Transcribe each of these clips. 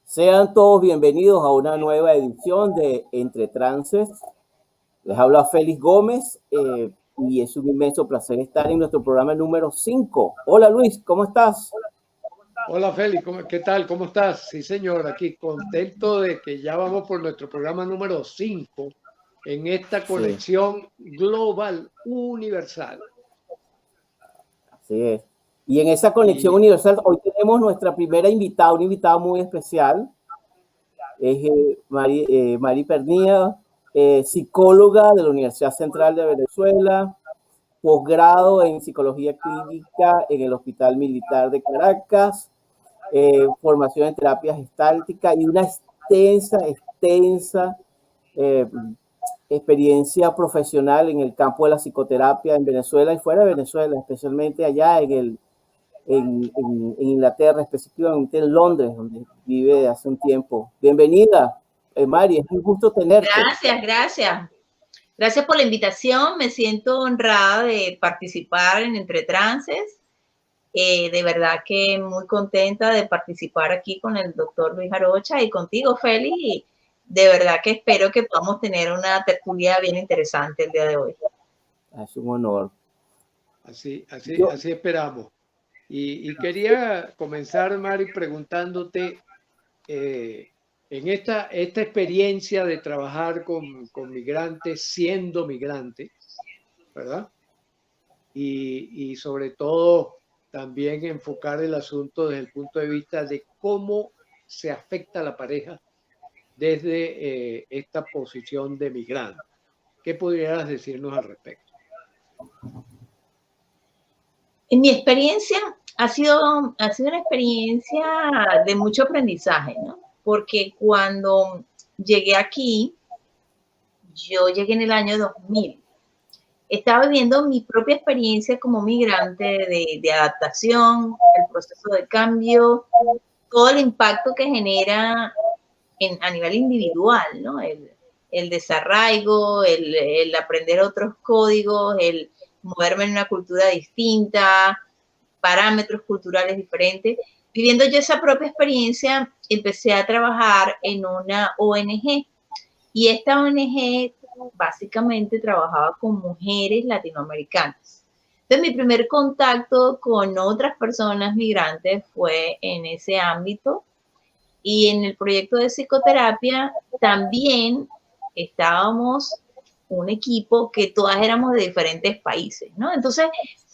Sean todos bienvenidos a una nueva edición de Entre Trances. Les habla Félix Gómez y es un inmenso placer estar en nuestro programa número 5. Hola Luis, ¿cómo estás? Hola Félix, ¿qué tal? ¿Cómo estás? Sí señor, aquí contento de que ya vamos por nuestro programa número 5 en esta conexión global universal. Así es. Y en esa conexión universal hoy tenemos nuestra primera invitada, una invitada muy especial. Es Mari Pernía, psicóloga de la Universidad Central de Venezuela, posgrado en Psicología Clínica en el Hospital Militar de Caracas, formación en terapia gestáltica y una extensa experiencia profesional en el campo de la psicoterapia en Venezuela y fuera de Venezuela, especialmente allá en Inglaterra, específicamente en Londres, donde vive hace un tiempo. Bienvenida, Mari, es un gusto tenerte. Gracias. Gracias por la invitación. Me siento honrada de participar en Entre Trances. De verdad que muy contenta de participar aquí con el doctor Luis Arocha y contigo, Félix. Y de verdad que espero que podamos tener una tertulia bien interesante el día de hoy. Es un honor. Así esperamos. Y quería comenzar, Mari, preguntándote en esta experiencia de trabajar con migrantes, siendo migrante, ¿verdad? Y sobre todo también enfocar el asunto desde el punto de vista de cómo se afecta a la pareja desde esta posición de migrante. ¿Qué podrías decirnos al respecto? En mi experiencia ha sido una experiencia de mucho aprendizaje, ¿no? Porque cuando llegué aquí, yo llegué en el año 2000. Estaba viviendo mi propia experiencia como migrante de adaptación, el proceso de cambio, todo el impacto que genera a nivel individual, ¿no? El desarraigo, el aprender otros códigos, el moverme en una cultura distinta, parámetros culturales diferentes. Viviendo yo esa propia experiencia, empecé a trabajar en una ONG y esta ONG básicamente trabajaba con mujeres latinoamericanas. Entonces, mi primer contacto con otras personas migrantes fue en ese ámbito y en el proyecto de psicoterapia también estábamos un equipo que todas éramos de diferentes países, ¿no? Entonces,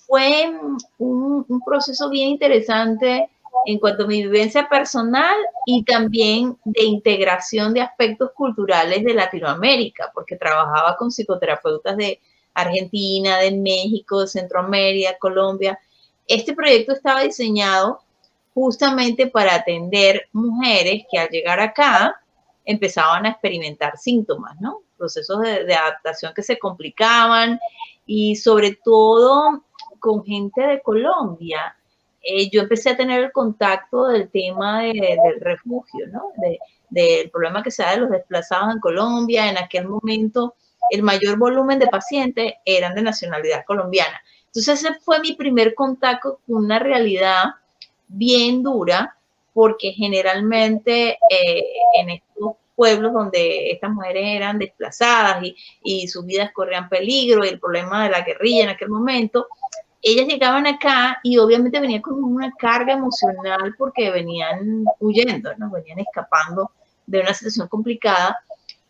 fue un proceso bien interesante en cuanto a mi vivencia personal y también de integración de aspectos culturales de Latinoamérica, porque trabajaba con psicoterapeutas de Argentina, de México, de Centroamérica, Colombia. Este proyecto estaba diseñado justamente para atender mujeres que al llegar acá empezaban a experimentar síntomas, ¿no? Procesos de adaptación que se complicaban y sobre todo con gente de Colombia. Yo empecé a tener el contacto del tema del refugio, ¿no? Del problema que se da de los desplazados en Colombia. En aquel momento, el mayor volumen de pacientes eran de nacionalidad colombiana. Entonces, ese fue mi primer contacto con una realidad bien dura, porque generalmente en estos pueblos donde estas mujeres eran desplazadas y sus vidas corrían peligro y el problema de la guerrilla en aquel momento, ellas llegaban acá y obviamente venían con una carga emocional porque venían huyendo, ¿no? Venían escapando de una situación complicada.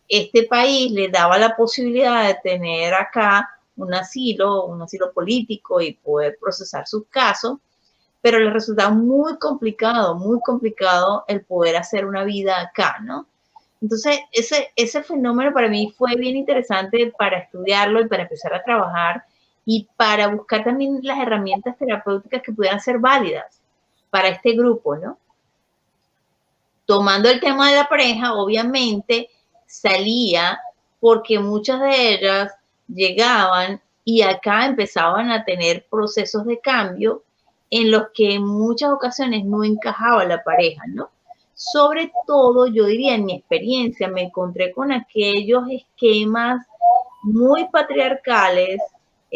Este país les daba la posibilidad de tener acá un asilo político y poder procesar sus casos, pero les resultaba muy complicado el poder hacer una vida acá, ¿no? Entonces, ese fenómeno para mí fue bien interesante para estudiarlo y para empezar a trabajar y para buscar también las herramientas terapéuticas que pudieran ser válidas para este grupo, ¿no? Tomando el tema de la pareja, obviamente salía porque muchas de ellas llegaban y acá empezaban a tener procesos de cambio en los que en muchas ocasiones no encajaba la pareja, ¿no? Sobre todo, yo diría, en mi experiencia, me encontré con aquellos esquemas muy patriarcales,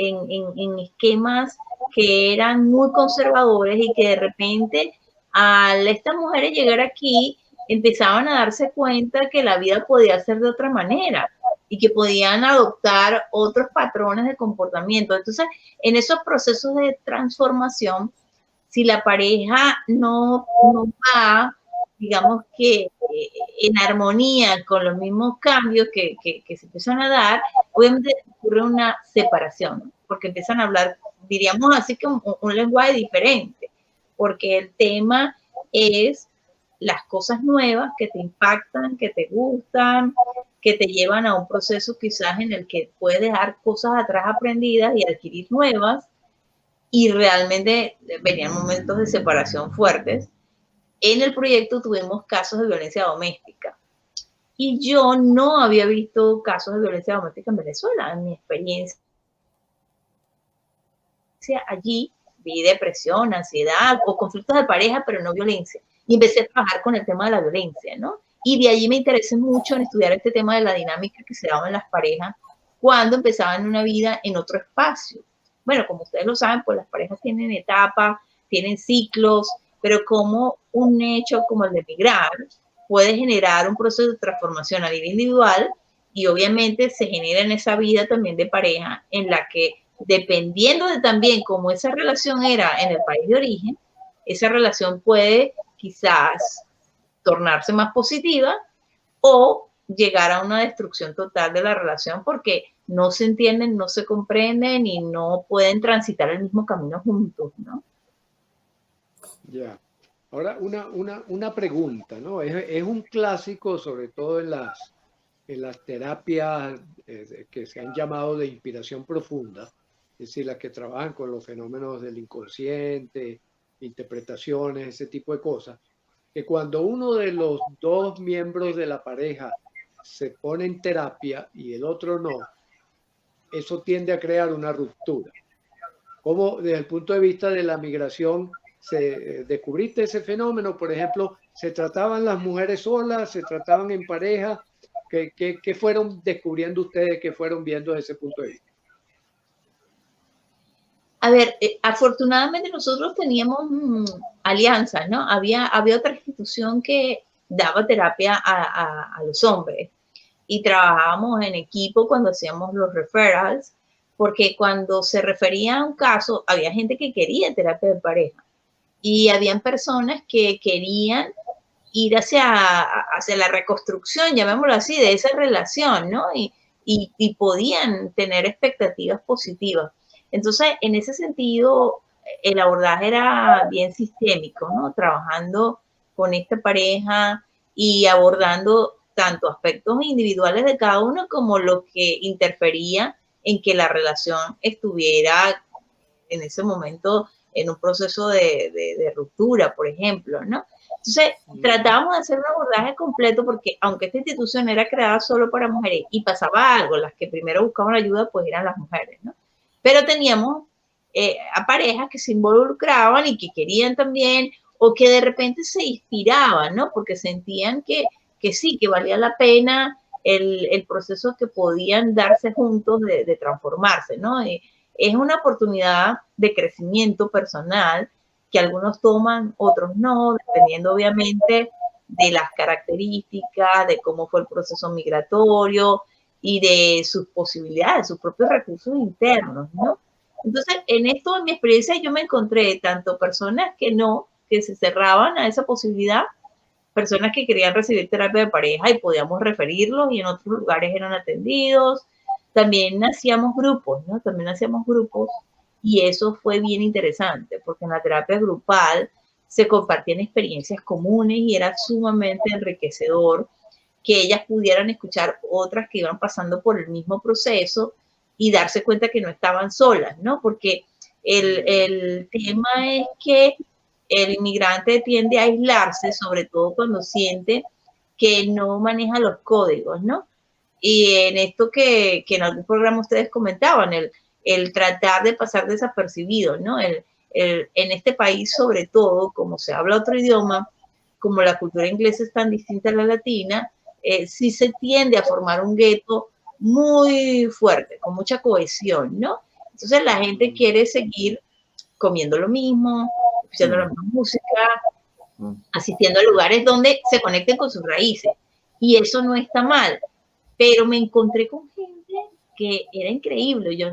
en esquemas que eran muy conservadores y que de repente al estas mujeres llegar aquí empezaban a darse cuenta que la vida podía ser de otra manera y que podían adoptar otros patrones de comportamiento. Entonces, en esos procesos de transformación, si la pareja no va, digamos que en armonía con los mismos cambios que se empiezan a dar, obviamente ocurre una separación, porque empiezan a hablar, diríamos así, que un lenguaje diferente, porque el tema es las cosas nuevas que te impactan, que te gustan, que te llevan a un proceso quizás en el que puedes dejar cosas atrás aprendidas y adquirir nuevas, y realmente venían momentos de separación fuertes. En el proyecto tuvimos casos de violencia doméstica y yo no había visto casos de violencia doméstica en Venezuela. En mi experiencia allí vi depresión, ansiedad o conflictos de pareja, pero no violencia. Y empecé a trabajar con el tema de la violencia, ¿no? Y de allí me interesé mucho en estudiar este tema de la dinámica que se daba en las parejas cuando empezaban una vida en otro espacio. Bueno, como ustedes lo saben, pues las parejas tienen etapas, tienen ciclos, pero como un hecho como el de migrar puede generar un proceso de transformación a nivel individual y obviamente se genera en esa vida también de pareja en la que, dependiendo de también cómo esa relación era en el país de origen, esa relación puede quizás tornarse más positiva o llegar a una destrucción total de la relación porque no se entienden, no se comprenden y no pueden transitar el mismo camino juntos, ¿no? Ya. Ahora, una pregunta, ¿no? Es un clásico, sobre todo en las terapias que se han llamado de inspiración profunda, es decir, las que trabajan con los fenómenos del inconsciente, interpretaciones, ese tipo de cosas, que cuando uno de los dos miembros de la pareja se pone en terapia y el otro no, eso tiende a crear una ruptura. ¿Cómo, desde el punto de vista de la migración, descubriste ese fenómeno? Por ejemplo, ¿se trataban las mujeres solas? ¿Se trataban en pareja? ¿Qué fueron descubriendo ustedes? ¿Qué fueron viendo desde ese punto de vista? A ver, afortunadamente nosotros teníamos alianzas, ¿no? Había otra institución que daba terapia a los hombres y trabajábamos en equipo cuando hacíamos los referrals, porque cuando se refería a un caso, había gente que quería terapia de pareja y habían personas que querían ir hacia la reconstrucción, llamémoslo así, de esa relación, ¿no? Y podían tener expectativas positivas. Entonces, en ese sentido, el abordaje era bien sistémico, ¿no? Trabajando con esta pareja y abordando tanto aspectos individuales de cada uno como lo que interfería en que la relación estuviera en ese momento en un proceso de ruptura, por ejemplo, ¿no? Entonces, tratábamos de hacer un abordaje completo porque aunque esta institución era creada solo para mujeres y pasaba algo, las que primero buscaban ayuda pues eran las mujeres, ¿no? Pero teníamos a parejas que se involucraban y que querían también o que de repente se inspiraban, ¿no? Porque sentían que sí, que valía la pena el proceso que podían darse juntos de transformarse, ¿no? Es una oportunidad de crecimiento personal que algunos toman, otros no, dependiendo obviamente de las características, de cómo fue el proceso migratorio y de sus posibilidades, sus propios recursos internos, ¿no? Entonces, en esto, en mi experiencia, yo me encontré tanto personas que no, que se cerraban a esa posibilidad, personas que querían recibir terapia de pareja y podíamos referirlos y en otros lugares eran atendidos. También hacíamos grupos, ¿no? También hacíamos grupos y eso fue bien interesante porque en la terapia grupal se compartían experiencias comunes y era sumamente enriquecedor que ellas pudieran escuchar otras que iban pasando por el mismo proceso y darse cuenta que no estaban solas, ¿no? Porque el tema es que el inmigrante tiende a aislarse, sobre todo cuando siente que no maneja los códigos, ¿no? Y en esto que en algún programa ustedes comentaban, el tratar de pasar desapercibido, ¿no? En este país, sobre todo, como se habla otro idioma, como la cultura inglesa es tan distinta a la latina, sí se tiende a formar un gueto muy fuerte, con mucha cohesión, ¿no? Entonces la gente quiere seguir comiendo lo mismo, escuchando la misma música, asistiendo a lugares donde se conecten con sus raíces. Y eso no está mal. Pero me encontré con gente que era increíble. Yo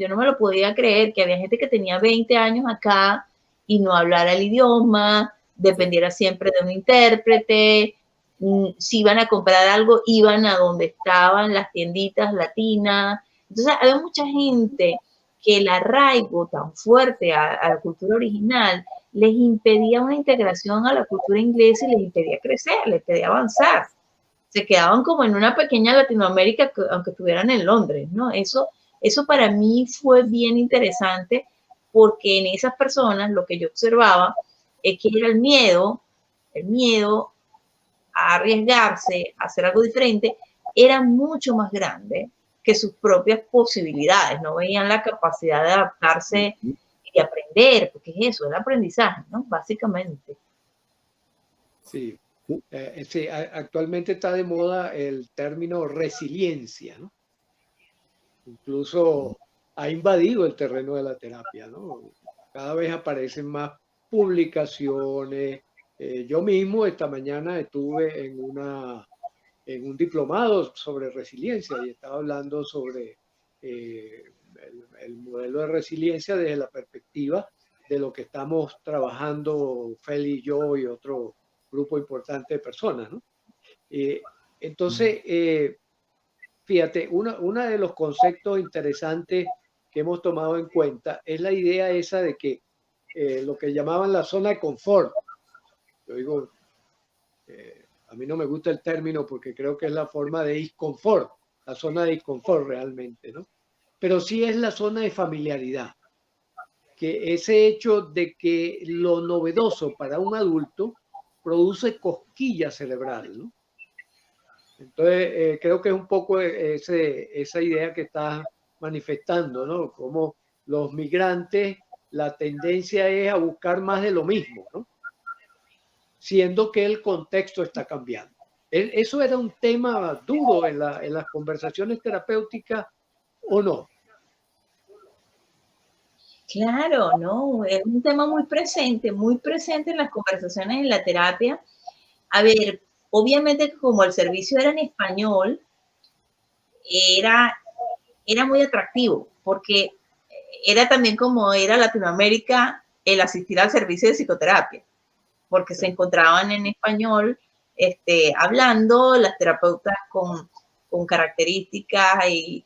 no me lo podía creer, que había gente que tenía 20 años acá y no hablara el idioma, dependiera siempre de un intérprete. Si iban a comprar algo, iban a donde estaban las tienditas latinas. Entonces, había mucha gente que el arraigo tan fuerte a la cultura original les impedía una integración a la cultura inglesa y les impedía crecer, les impedía avanzar. Se quedaban como en una pequeña Latinoamérica, aunque estuvieran en Londres, ¿no? Eso para mí fue bien interesante, porque en esas personas lo que yo observaba es que era el miedo a arriesgarse, a hacer algo diferente, era mucho más grande que sus propias posibilidades. No veían la capacidad de adaptarse y aprender, porque es eso, el aprendizaje, ¿no? Básicamente. Sí. Sí, actualmente está de moda el término resiliencia, ¿no? Incluso ha invadido el terreno de la terapia, ¿no? Cada vez aparecen más publicaciones. Yo mismo esta mañana estuve en un diplomado sobre resiliencia y estaba hablando sobre el modelo de resiliencia desde la perspectiva de lo que estamos trabajando Feli y yo y otro grupo importante de personas, ¿no? Entonces, fíjate, uno de los conceptos interesantes que hemos tomado en cuenta es la idea esa de que lo que llamaban la zona de confort. Yo digo, a mí no me gusta el término porque creo que es la forma de disconfort, la zona de disconfort realmente, ¿no? Pero sí es la zona de familiaridad, que ese hecho de que lo novedoso para un adulto produce cosquilla cerebral, ¿no? Entonces, creo que es un poco esa idea que estás manifestando, ¿no? Como los migrantes, la tendencia es a buscar más de lo mismo, ¿no? Siendo que el contexto está cambiando. ¿Eso era un tema duro en las conversaciones terapéuticas o no? Claro, no, es un tema muy presente en las conversaciones en la terapia. A ver, obviamente como el servicio era en español, era muy atractivo, porque era también como era Latinoamérica el asistir al servicio de psicoterapia, porque se encontraban en español hablando las terapeutas con características y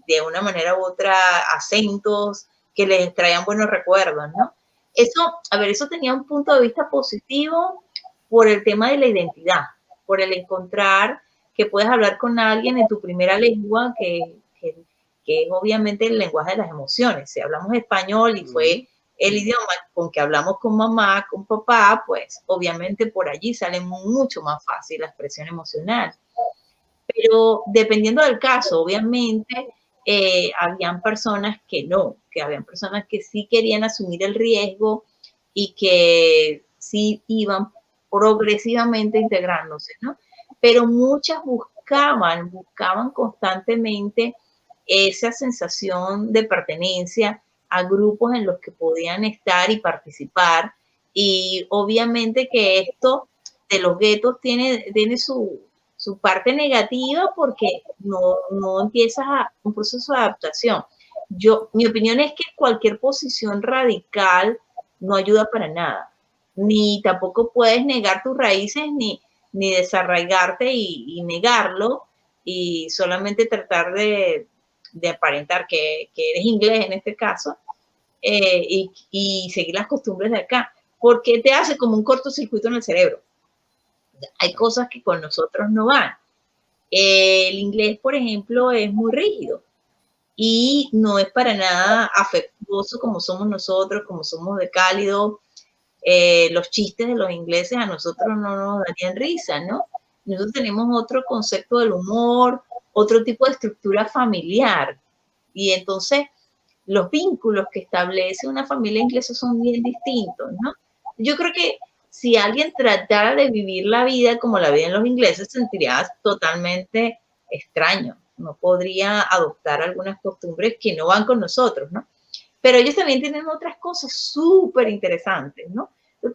de una manera u otra acentos que les traían buenos recuerdos, ¿no? Eso tenía un punto de vista positivo por el tema de la identidad, por el encontrar que puedes hablar con alguien en tu primera lengua, que es obviamente el lenguaje de las emociones. Si hablamos español y fue el idioma con que hablamos con mamá, con papá, pues obviamente por allí sale mucho más fácil la expresión emocional. Pero dependiendo del caso, obviamente, habían personas que no, que habían personas que sí querían asumir el riesgo y que sí iban progresivamente integrándose, ¿no? Pero muchas buscaban constantemente esa sensación de pertenencia a grupos en los que podían estar y participar. Y obviamente que esto de los guetos tiene su parte negativa, porque no empiezas un proceso de adaptación. Mi opinión es que cualquier posición radical no ayuda para nada, ni tampoco puedes negar tus raíces, ni desarraigarte y negarlo, y solamente tratar de aparentar que eres inglés en este caso, y seguir las costumbres de acá, porque te hace como un cortocircuito en el cerebro. Hay cosas que con nosotros no van. El inglés, por ejemplo, es muy rígido y no es para nada afectuoso como somos nosotros, como somos de cálido. Los chistes de los ingleses a nosotros no nos darían risa, ¿no? Nosotros tenemos otro concepto del humor, otro tipo de estructura familiar. Y entonces los vínculos que establece una familia inglesa son bien distintos, ¿no? Yo creo que si alguien tratara de vivir la vida como la viven los ingleses, sentiría totalmente extraño, no podría adoptar algunas costumbres que no van con nosotros, ¿no? Pero ellos también tienen otras cosas súper interesantes, ¿no?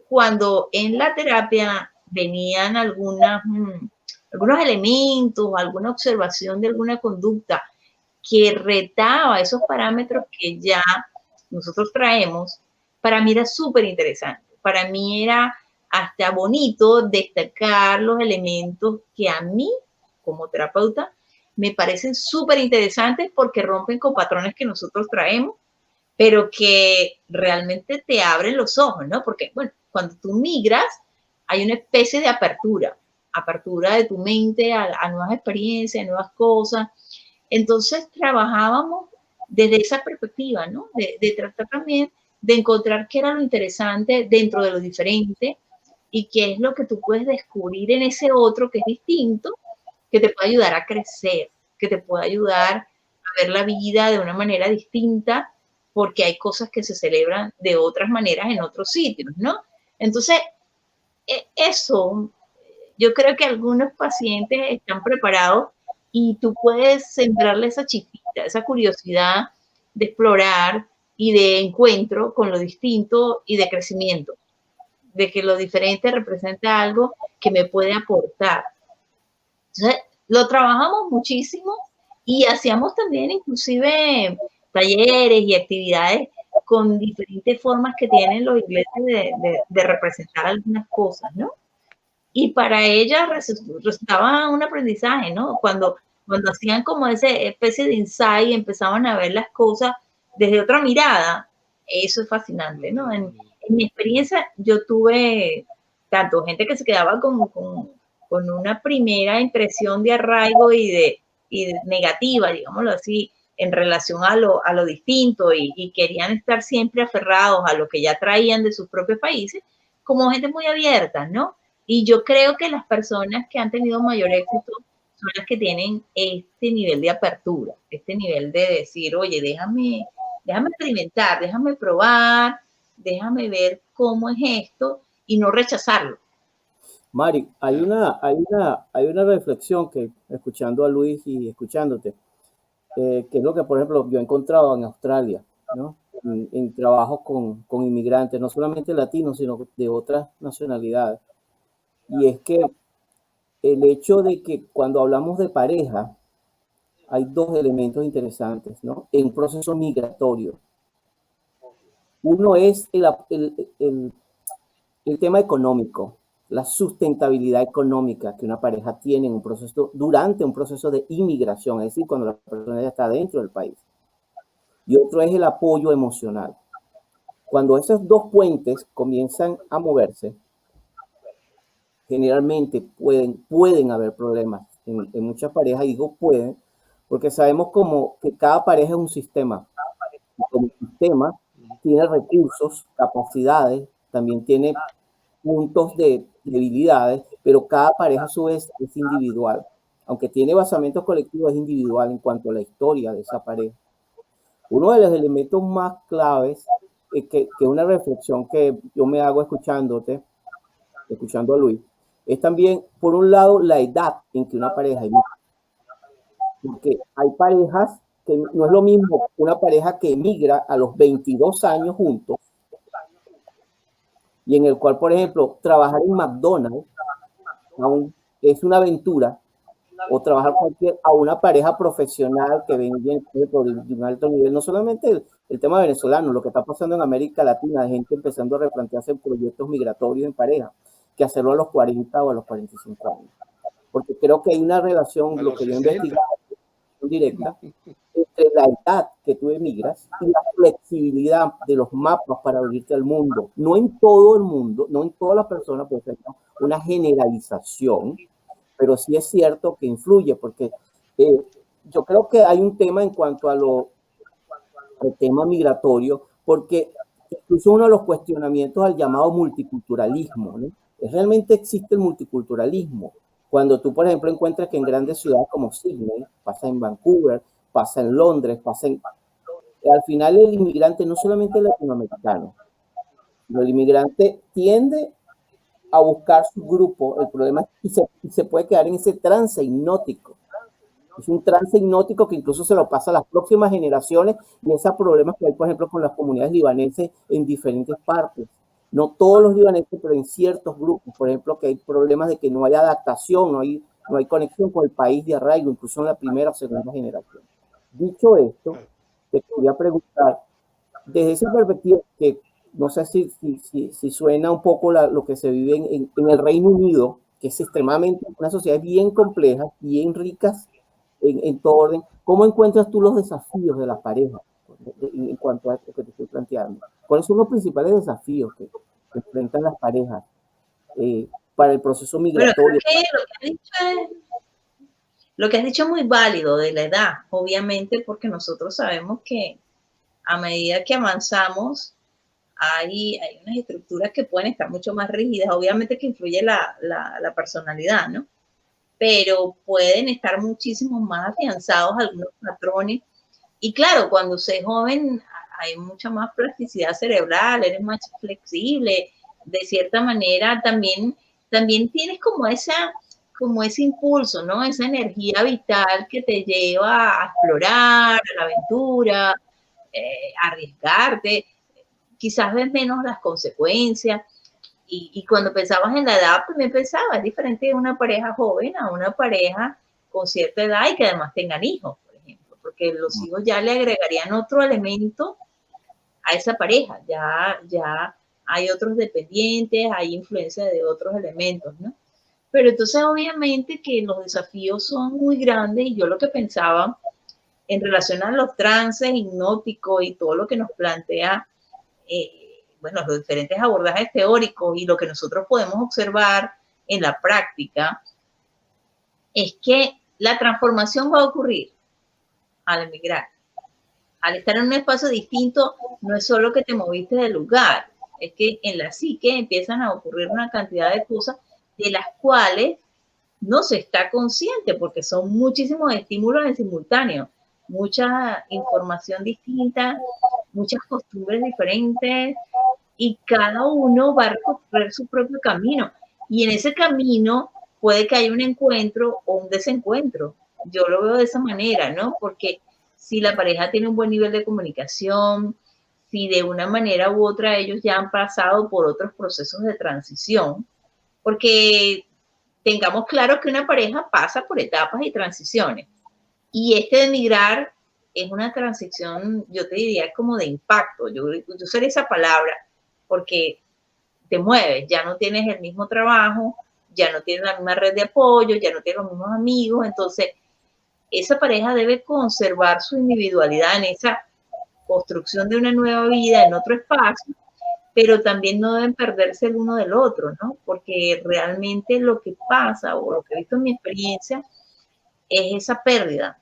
Cuando en la terapia venían algunos elementos, alguna observación de alguna conducta que retaba esos parámetros que ya nosotros traemos, para mí era súper interesante. Para mí era hasta bonito destacar los elementos que a mí, como terapeuta, me parecen súper interesantes porque rompen con patrones que nosotros traemos, pero que realmente te abren los ojos, ¿no? Porque, bueno, cuando tú migras, hay una especie de apertura de tu mente a nuevas experiencias, a nuevas cosas. Entonces trabajábamos desde esa perspectiva, ¿no? De tratar también de encontrar qué era lo interesante dentro de lo diferente y qué es lo que tú puedes descubrir en ese otro que es distinto, que te puede ayudar a crecer, que te puede ayudar a ver la vida de una manera distinta, porque hay cosas que se celebran de otras maneras en otros sitios, ¿no? Entonces, eso, yo creo que algunos pacientes están preparados y tú puedes sembrarle esa chispita, esa curiosidad de explorar y de encuentro con lo distinto y de crecimiento, de que lo diferente representa algo que me puede aportar. Entonces, lo trabajamos muchísimo y hacíamos también inclusive talleres y actividades con diferentes formas que tienen los ingleses de representar algunas cosas, ¿no? Y para ella resultaba un aprendizaje, ¿no? Cuando hacían como esa especie de insight y empezaban a ver las cosas desde otra mirada, eso es fascinante, ¿no? En mi experiencia yo tuve tanto gente que se quedaba con una primera impresión de arraigo y de negativa, digámoslo así, en relación a lo distinto y querían estar siempre aferrados a lo que ya traían de sus propios países, como gente muy abierta, ¿no? Y yo creo que las personas que han tenido mayor éxito son las que tienen este nivel de apertura, este nivel de decir, oye, déjame experimentar, déjame probar, déjame ver cómo es esto y no rechazarlo. Mari, hay una reflexión que, escuchando a Luis y escuchándote, que es lo que, por ejemplo, yo he encontrado en Australia, ¿no? En trabajos con inmigrantes, no solamente latinos, sino de otras nacionalidades. Y es que el hecho de que cuando hablamos de pareja, hay dos elementos interesantes, ¿no? En un proceso migratorio. Uno es el tema económico, la sustentabilidad económica que una pareja tiene en un proceso, durante un proceso de inmigración, es decir, cuando la persona ya está dentro del país. Y otro es el apoyo emocional. Cuando esos dos puentes comienzan a moverse, generalmente pueden haber problemas en muchas parejas, y digo pueden, porque sabemos como que cada pareja es un sistema, y como sistema tiene recursos, capacidades, también tiene puntos de debilidades, pero cada pareja a su vez es individual. Aunque tiene basamentos colectivos, es individual en cuanto a la historia de esa pareja. Uno de los elementos más claves, que una reflexión que yo me hago escuchándote, escuchando a Luis, es también, por un lado, la edad en que una pareja emigra. Porque hay parejas que no es lo mismo una pareja que emigra a los 22 años juntos, y en el cual, por ejemplo, trabajar en McDonald's aún es una aventura, o trabajar a una pareja profesional que venga de un alto nivel, no solamente el tema venezolano, lo que está pasando en América Latina, de gente empezando a replantearse proyectos migratorios en pareja, que hacerlo a los 40 o a los 45 años. Porque creo que hay una relación, lo que yo he investigado, directa, entre la edad que tú emigras y la flexibilidad de los mapas para abrirte al mundo. No en todo el mundo, no en todas las personas, puede ser una generalización, pero sí es cierto que influye, porque yo creo que hay un tema en cuanto al tema migratorio, porque incluso uno de los cuestionamientos al llamado multiculturalismo, ¿no? ¿Realmente existe el multiculturalismo? Cuando tú, por ejemplo, encuentras que en grandes ciudades como Sydney, pasa en Vancouver, pasa en Londres, al final el inmigrante no solamente es latinoamericano, sino el inmigrante tiende a buscar su grupo. El problema es que se puede quedar en ese trance hipnótico, Es un trance hipnótico que incluso se lo pasa a las próximas generaciones y esos problemas que hay, por ejemplo, con las comunidades libaneses en diferentes partes. No todos los libaneses, pero en ciertos grupos, por ejemplo, que hay problemas de que no hay adaptación, no hay conexión con el país de arraigo, incluso en la primera o segunda generación. Dicho esto, te quería preguntar, desde esa perspectiva, que no sé si suena un poco lo que se vive en el Reino Unido, que es extremadamente una sociedad bien compleja, bien ricas en todo orden. ¿Cómo encuentras tú los desafíos de la pareja en cuanto a esto que te estoy planteando? ¿Cuáles son los principales desafíos que enfrentan las parejas para el proceso migratorio? Bueno, lo que has dicho es muy válido de la edad, obviamente, porque nosotros sabemos que a medida que avanzamos, hay unas estructuras que pueden estar mucho más rígidas, obviamente que influye la personalidad, ¿no? Pero pueden estar muchísimo más afianzados algunos patrones. Y claro, cuando se es joven hay mucha más plasticidad cerebral, eres más flexible, de cierta manera también tienes como ese impulso, ¿no? Esa energía vital que te lleva a explorar, a la aventura, a arriesgarte, quizás ves menos las consecuencias. Y cuando pensabas en la edad, también pensaba, es diferente de una pareja joven a una pareja con cierta edad y que además tengan hijos, por ejemplo, porque los hijos ya le agregarían otro elemento a esa pareja, ya hay otros dependientes, hay influencia de otros elementos, ¿no? Pero entonces obviamente que los desafíos son muy grandes y yo lo que pensaba en relación a los trances hipnóticos y todo lo que nos plantea bueno, los diferentes abordajes teóricos y lo que nosotros podemos observar en la práctica, es que la transformación va a ocurrir al emigrar. Al estar en un espacio distinto, no es solo que te moviste del lugar, es que en la psique empiezan a ocurrir una cantidad de cosas de las cuales no se está consciente, porque son muchísimos estímulos en simultáneo, mucha información distinta, muchas costumbres diferentes, y cada uno va a recorrer su propio camino. Y en ese camino puede que haya un encuentro o un desencuentro. Yo lo veo de esa manera, ¿no? Porque si la pareja tiene un buen nivel de comunicación, si de una manera u otra ellos ya han pasado por otros procesos de transición, porque tengamos claro que una pareja pasa por etapas y transiciones. Y este de emigrar es una transición, yo te diría, como de impacto. Yo usaría esa palabra porque te mueves, ya no tienes el mismo trabajo, ya no tienes la misma red de apoyo, ya no tienes los mismos amigos, entonces esa pareja debe conservar su individualidad en esa construcción de una nueva vida en otro espacio, pero también no deben perderse el uno del otro, ¿no? Porque realmente lo que pasa, o lo que he visto en mi experiencia, es esa pérdida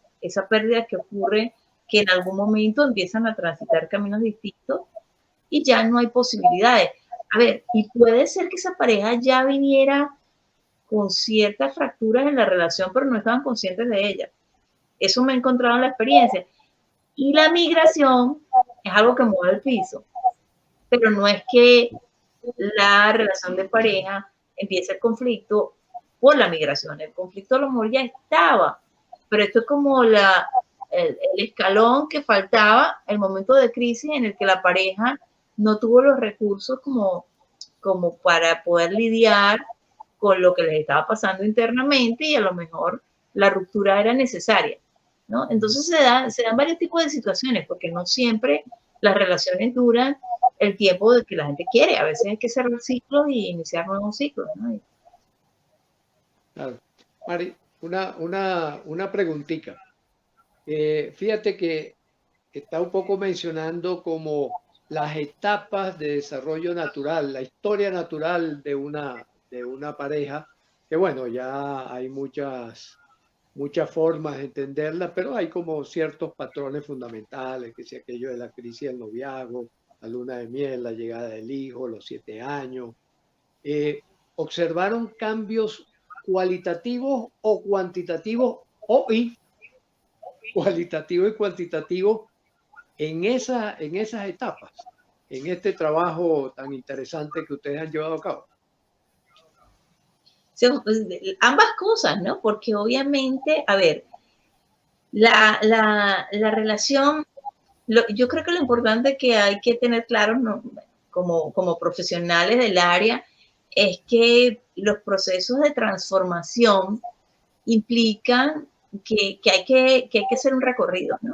que ocurre, que en algún momento empiezan a transitar caminos distintos y ya no hay posibilidades. A ver, y puede ser que esa pareja ya viniera con ciertas fracturas en la relación, pero no estaban conscientes de ella. Eso me he encontrado en la experiencia. Y la migración es algo que mueve el piso, pero no es que la relación de pareja empiece el conflicto por la migración. El conflicto a lo mejor ya estaba, pero esto es como el escalón que faltaba, el momento de crisis en el que la pareja no tuvo los recursos como para poder lidiar con lo que les estaba pasando internamente y a lo mejor la ruptura era necesaria, ¿no? Entonces se dan varios tipos de situaciones porque no siempre las relaciones duran el tiempo de que la gente quiere. A veces hay que cerrar ciclos y iniciar nuevos ciclos, ¿no? Claro. Mari, una preguntita. Fíjate que está un poco mencionando como las etapas de desarrollo natural, la historia natural de una pareja, que bueno, ya hay muchas formas de entenderla, pero hay como ciertos patrones fundamentales, que sea aquello de la crisis del noviazgo, la luna de miel, la llegada del hijo, los 7 años. ¿Observaron cambios cualitativos o cuantitativos cualitativos y cuantitativos en esas etapas, en este trabajo tan interesante que ustedes han llevado a cabo? Ambas cosas, ¿no? Porque obviamente, a ver, La relación, yo creo que lo importante que hay que tener claro, ¿no?, como profesionales del área, es que los procesos de transformación implican que hay que hacer un recorrido, ¿no?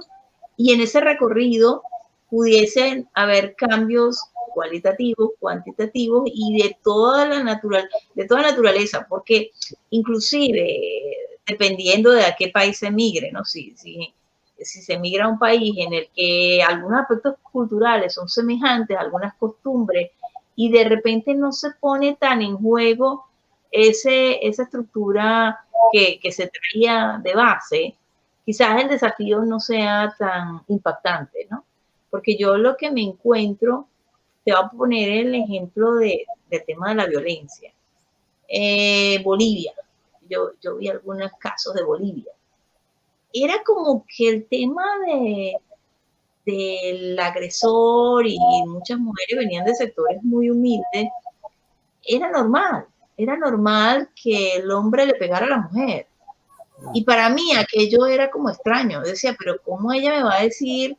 Y en ese recorrido pudiesen haber cambios cualitativos, cuantitativos y de toda naturaleza, porque inclusive dependiendo de a qué país se migre, ¿no? Si se migra a un país en el que algunos aspectos culturales son semejantes, algunas costumbres, y de repente no se pone tan en juego esa estructura que se traía de base, quizás el desafío no sea tan impactante, ¿no? Porque yo lo que me encuentro, te voy a poner el ejemplo del tema de la violencia. Bolivia, yo vi algunos casos de Bolivia. Era como que el tema del agresor, y muchas mujeres venían de sectores muy humildes, era normal que el hombre le pegara a la mujer. Y para mí aquello era como extraño. Decía, pero ¿cómo ella me va a decir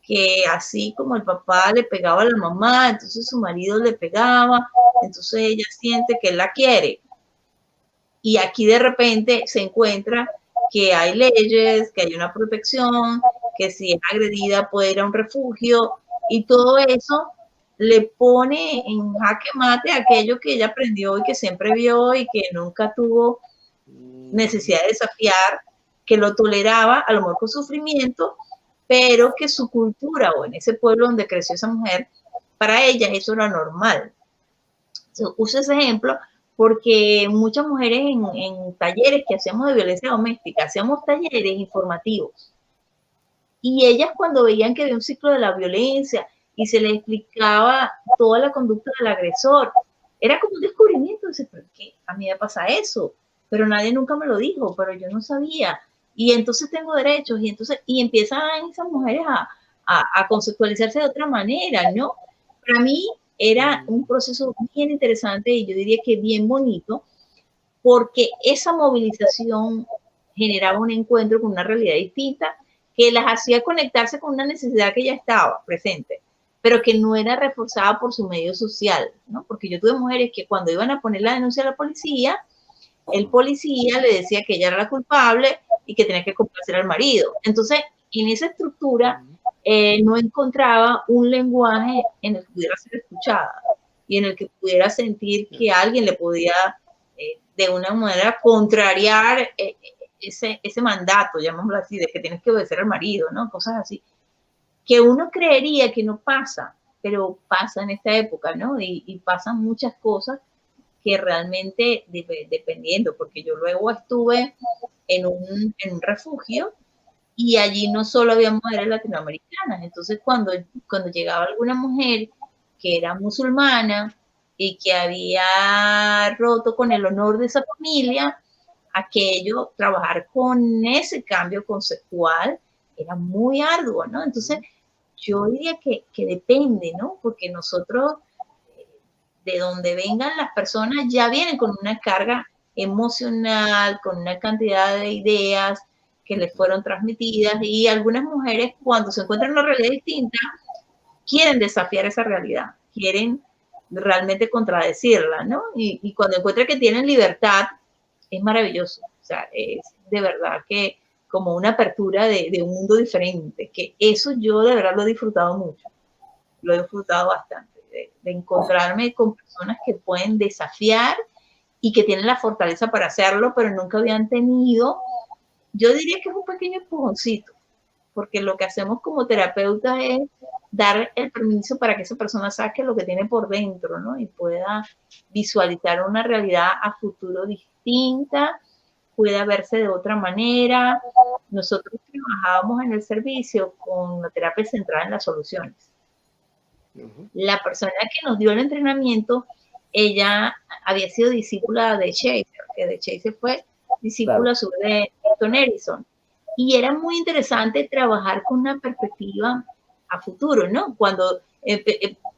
que así como el papá le pegaba a la mamá, entonces su marido le pegaba, entonces ella siente que él la quiere? Y aquí de repente se encuentra que hay leyes, que hay una protección, que si es agredida puede ir a un refugio, y todo eso le pone en jaque mate aquello que ella aprendió y que siempre vio y que nunca tuvo necesidad de desafiar, que lo toleraba, a lo mejor con sufrimiento, pero que su cultura, o en ese pueblo donde creció esa mujer, para ella eso era normal. Uso ese ejemplo porque muchas mujeres en talleres que hacíamos de violencia doméstica, hacíamos talleres informativos. Y ellas, cuando veían que había un ciclo de la violencia y se les explicaba toda la conducta del agresor, era como un descubrimiento. Dice, ¿pero qué? A mí me pasa eso, pero nadie nunca me lo dijo, pero yo no sabía. Y entonces tengo derechos, y empiezan esas mujeres a conceptualizarse de otra manera, ¿no? Para mí era un proceso bien interesante y yo diría que bien bonito, porque esa movilización generaba un encuentro con una realidad distinta que las hacía conectarse con una necesidad que ya estaba presente, pero que no era reforzada por su medio social, ¿no? Porque yo tuve mujeres que cuando iban a poner la denuncia a la policía, el policía le decía que ella era la culpable y que tenía que complacer al marido. Entonces, en esa estructura no encontraba un lenguaje en el que pudiera ser escuchada y en el que pudiera sentir que alguien le podía de una manera contrariar ese mandato, llamémoslo así, de que tienes que obedecer al marido, ¿no? Cosas así, que uno creería que no pasa, pero pasa en esta época, ¿no? Y pasan muchas cosas que realmente, dependiendo, porque yo luego estuve en un refugio y allí no solo había mujeres latinoamericanas. Entonces, cuando llegaba alguna mujer que era musulmana y que había roto con el honor de esa familia, aquello, trabajar con ese cambio conceptual era muy arduo, ¿no? Entonces, yo diría que depende, ¿no? Porque nosotros, de donde vengan las personas, ya vienen con una carga emocional, con una cantidad de ideas que les fueron transmitidas, y algunas mujeres, cuando se encuentran en una realidad distinta, quieren desafiar esa realidad, quieren realmente contradecirla, ¿no? Y cuando encuentran que tienen libertad, es maravilloso. O sea, es de verdad que como una apertura de un mundo diferente, que eso yo de verdad lo he disfrutado mucho, lo he disfrutado bastante, de encontrarme con personas que pueden desafiar y que tienen la fortaleza para hacerlo, pero nunca habían tenido, yo diría que es un pequeño empujoncito, porque lo que hacemos como terapeutas es dar el permiso para que esa persona saque lo que tiene por dentro, ¿no? Y pueda visualizar una realidad a futuro distinta, pueda verse de otra manera. Nosotros trabajábamos en el servicio con la terapia centrada en las soluciones. La persona que nos dio el entrenamiento, ella había sido discípula de Chaser, que de Chaser fue discípula de Milton Erickson. Y era muy interesante trabajar con una perspectiva a futuro, ¿no? Cuando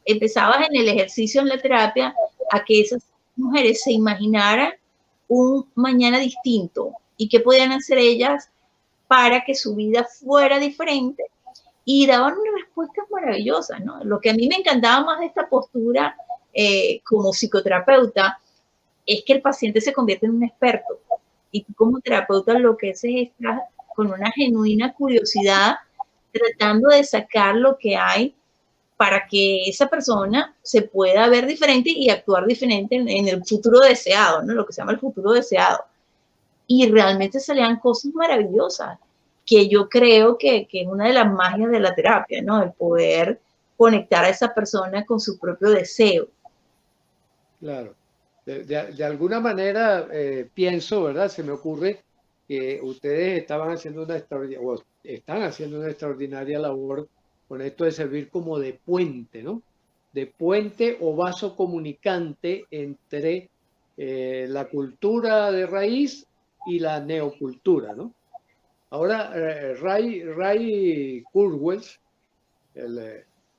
empezabas en el ejercicio en la terapia, a que esas mujeres se imaginaran un mañana distinto y qué podían hacer ellas para que su vida fuera diferente, y daban unas respuestas maravillosas, ¿no? Lo que a mí me encantaba más de esta postura como psicoterapeuta es que el paciente se convierte en un experto, y tú como terapeuta lo que haces es estar con una genuina curiosidad tratando de sacar lo que hay para que esa persona se pueda ver diferente y actuar diferente en el futuro deseado, ¿no? Lo que se llama el futuro deseado. Y realmente salían cosas maravillosas, que yo creo que es una de las magias de la terapia, ¿no? El poder conectar a esa persona con su propio deseo. Claro. De alguna manera pienso, ¿verdad? Se me ocurre que ustedes estaban haciendo están haciendo una extraordinaria labor con esto de servir como de puente, ¿no? De puente o vaso comunicante entre la cultura de raíz y la neocultura, ¿no? Ahora, Ray Kurzweil,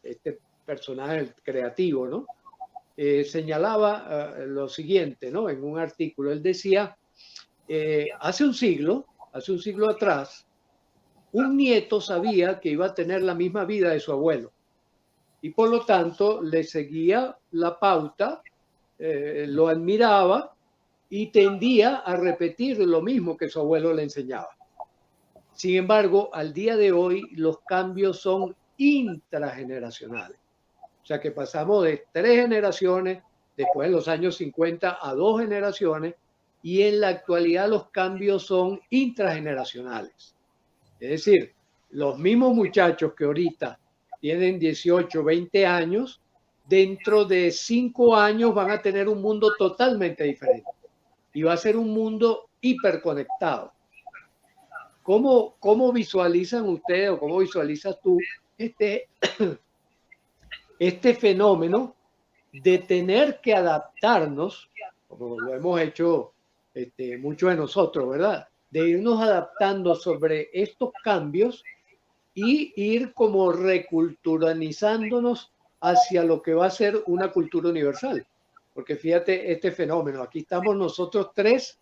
este personaje creativo, ¿no? Señalaba lo siguiente, ¿no? En un artículo, él decía, hace un siglo atrás, un nieto sabía que iba a tener la misma vida de su abuelo y por lo tanto le seguía la pauta, lo admiraba y tendía a repetir lo mismo que su abuelo le enseñaba. Sin embargo, al día de hoy los cambios son intrageneracionales. O sea que pasamos de 3 generaciones, después en los años 50, a 2 generaciones, y en la actualidad los cambios son intrageneracionales. Es decir, los mismos muchachos que ahorita tienen 18, 20 años, dentro de 5 años van a tener un mundo totalmente diferente. Y va a ser un mundo hiperconectado. ¿Cómo visualizan ustedes o cómo visualizas tú este fenómeno de tener que adaptarnos, como lo hemos hecho muchos de nosotros, ¿verdad? De irnos adaptando sobre estos cambios y ir como reculturalizándonos hacia lo que va a ser una cultura universal. Porque fíjate este fenómeno, aquí estamos nosotros tres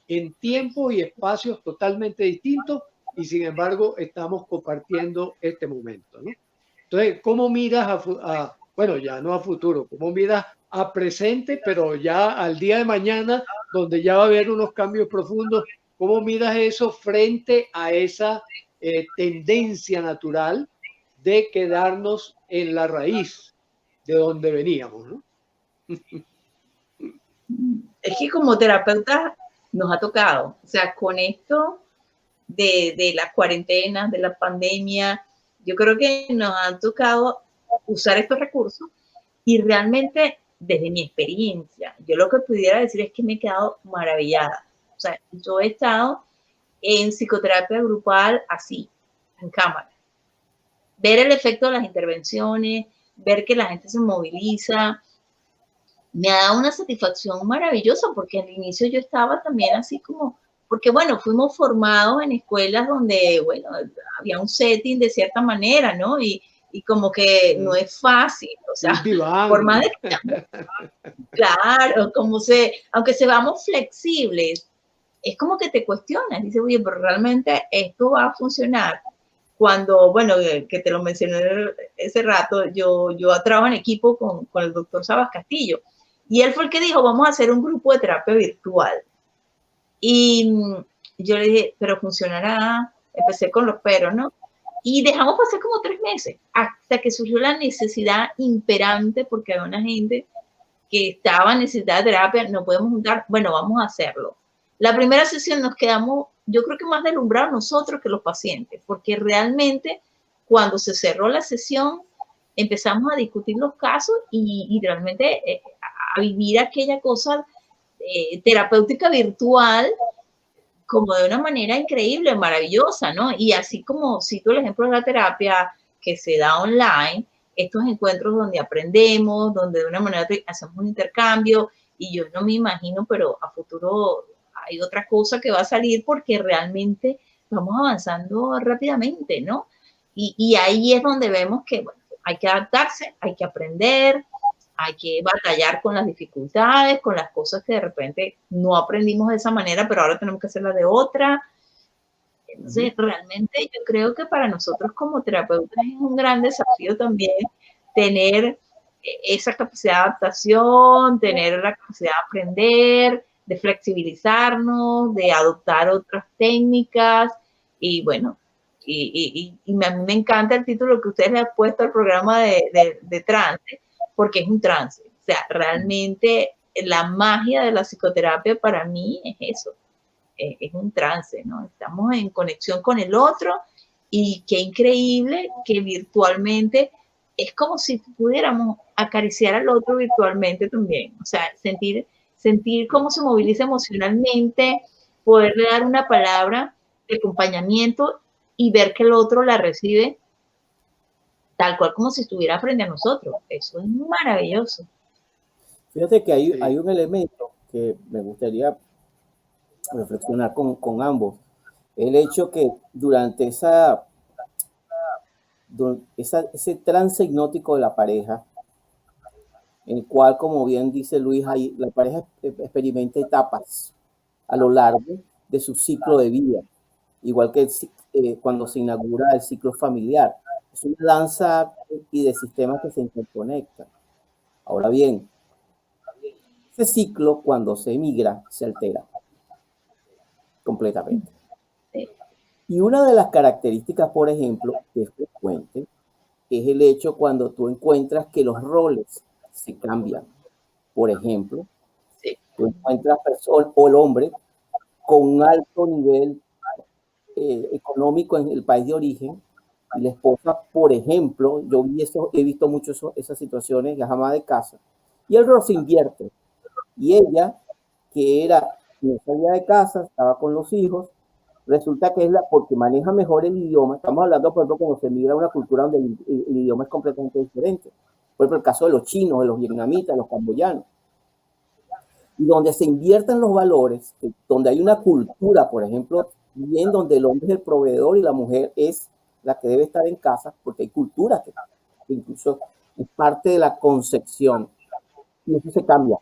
en tiempo y espacios totalmente distintos y sin embargo estamos compartiendo este momento, ¿no? Entonces, ¿cómo miras bueno, ya no a futuro, cómo miras a presente, pero ya al día de mañana, donde ya va a haber unos cambios profundos? ¿Cómo miras eso frente a esa tendencia natural de quedarnos en la raíz de donde veníamos, ¿no? Es que como terapeuta nos ha tocado, o sea, con esto de las cuarentenas, de la pandemia, yo creo que nos han tocado usar estos recursos y realmente desde mi experiencia, yo lo que pudiera decir es que me he quedado maravillada. O sea, yo he estado en psicoterapia grupal así, en cámara. Ver el efecto de las intervenciones, ver que la gente se moviliza, me ha dado una satisfacción maravillosa porque al inicio yo estaba también así como, porque bueno, fuimos formados en escuelas donde, bueno, había un setting de cierta manera, ¿no? Y como que no es fácil, o sea, por más de que, claro, aunque seamos flexibles, es como que te cuestionas, dices, oye, pero realmente esto va a funcionar. Cuando, bueno, que te lo mencioné ese rato, yo trabajo en equipo con el doctor Sabas Castillo, y él fue el que dijo, vamos a hacer un grupo de terapia virtual. Y yo le dije, pero funcionará. Empecé con los peros, ¿no? Y dejamos pasar como 3 meses, hasta que surgió la necesidad imperante, porque había una gente que estaba necesitada de terapia, no podemos juntar, bueno, vamos a hacerlo. La primera sesión nos quedamos, yo creo que más deslumbrados nosotros que los pacientes, porque realmente cuando se cerró la sesión, empezamos a discutir los casos y realmente a vivir aquella cosa terapéutica virtual como de una manera increíble, maravillosa, ¿no? Y así como cito el ejemplo de la terapia que se da online, estos encuentros donde aprendemos, donde de una manera hacemos un intercambio, y yo no me imagino, pero a futuro hay otra cosa que va a salir porque realmente vamos avanzando rápidamente, ¿no? Y ahí es donde vemos que, bueno, hay que adaptarse, hay que aprender, hay que batallar con las dificultades, con las cosas que de repente no aprendimos de esa manera, pero ahora tenemos que hacerlas de otra. Entonces, realmente yo creo que para nosotros como terapeutas es un gran desafío también tener esa capacidad de adaptación, tener la capacidad de aprender, de flexibilizarnos, de adoptar otras técnicas y bueno, a mí me encanta el título que ustedes le han puesto al programa de trance, porque es un trance. O sea, realmente la magia de la psicoterapia para mí es eso, es un trance, ¿no? Estamos en conexión con el otro y qué increíble que virtualmente es como si pudiéramos acariciar al otro virtualmente también, o sea, sentir cómo se moviliza emocionalmente, poderle dar una palabra de acompañamiento y ver que el otro la recibe tal cual como si estuviera frente a nosotros. Eso es maravilloso. Fíjate que hay un elemento que me gustaría reflexionar con ambos. El hecho que durante ese trance hipnótico de la pareja, en el cual, como bien dice Luis, la pareja experimenta etapas a lo largo de su ciclo de vida, igual que cuando se inaugura el ciclo familiar. Es una danza y de sistemas que se interconectan. Ahora bien, ese ciclo, cuando se emigra, se altera completamente. Y una de las características, por ejemplo, que es frecuente, es el hecho cuando tú encuentras que los roles se cambian. Por ejemplo, tú encuentras personas o el hombre con un alto nivel económico en el país de origen y la esposa, por ejemplo, he visto mucho esas situaciones, la ama de casa, y el rol se invierte. Y ella, que no salía de casa, estaba con los hijos, resulta que porque maneja mejor el idioma. Estamos hablando, por ejemplo, cuando se migra a una cultura donde el idioma es completamente diferente. Por ejemplo, el caso de los chinos, de los vietnamitas, de los camboyanos. Y donde se invierten los valores, donde hay una cultura, por ejemplo, bien donde el hombre es el proveedor y la mujer es la que debe estar en casa, porque hay culturas que incluso es parte de la concepción. Y eso se cambia.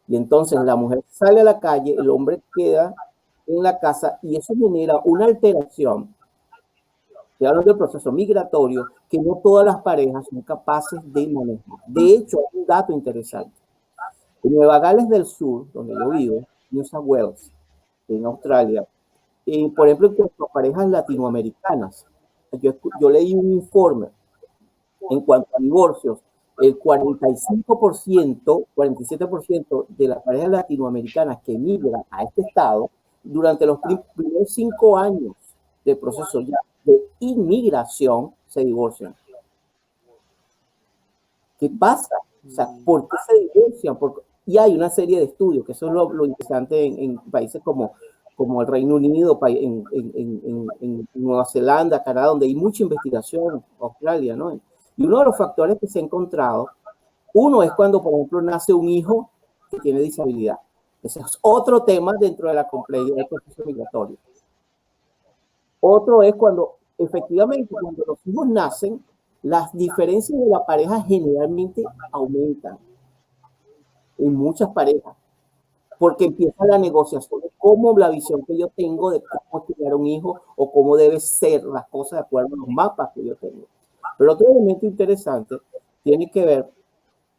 Y entonces la mujer sale a la calle, el hombre queda en la casa y eso genera una alteración. Estoy hablando del proceso migratorio que no todas las parejas son capaces de manejar. De hecho, hay un dato interesante. En Nueva Gales del Sur, donde yo vivo, New South Wales, en Australia, por ejemplo, en cuanto a parejas latinoamericanas, yo leí un informe en cuanto a divorcios, el 45%, 47% de las parejas latinoamericanas que migran a este estado, durante los primeros 5 años de proceso ya de inmigración, se divorcian. ¿Qué pasa? O sea, ¿por qué se divorcian? Y hay una serie de estudios, que eso es lo interesante en países como el Reino Unido, en Nueva Zelanda, Canadá, donde hay mucha investigación, Australia, ¿no? Y uno de los factores que se ha encontrado, uno es cuando, por ejemplo, nace un hijo que tiene disabilidad. Ese es otro tema dentro de la complejidad del proceso migratorio. Otro es cuando, efectivamente, cuando los hijos nacen, las diferencias de la pareja generalmente aumentan en muchas parejas, porque empieza la negociación de cómo la visión que yo tengo de cómo criar un hijo o cómo deben ser las cosas de acuerdo a los mapas que yo tengo. Pero otro elemento interesante tiene que ver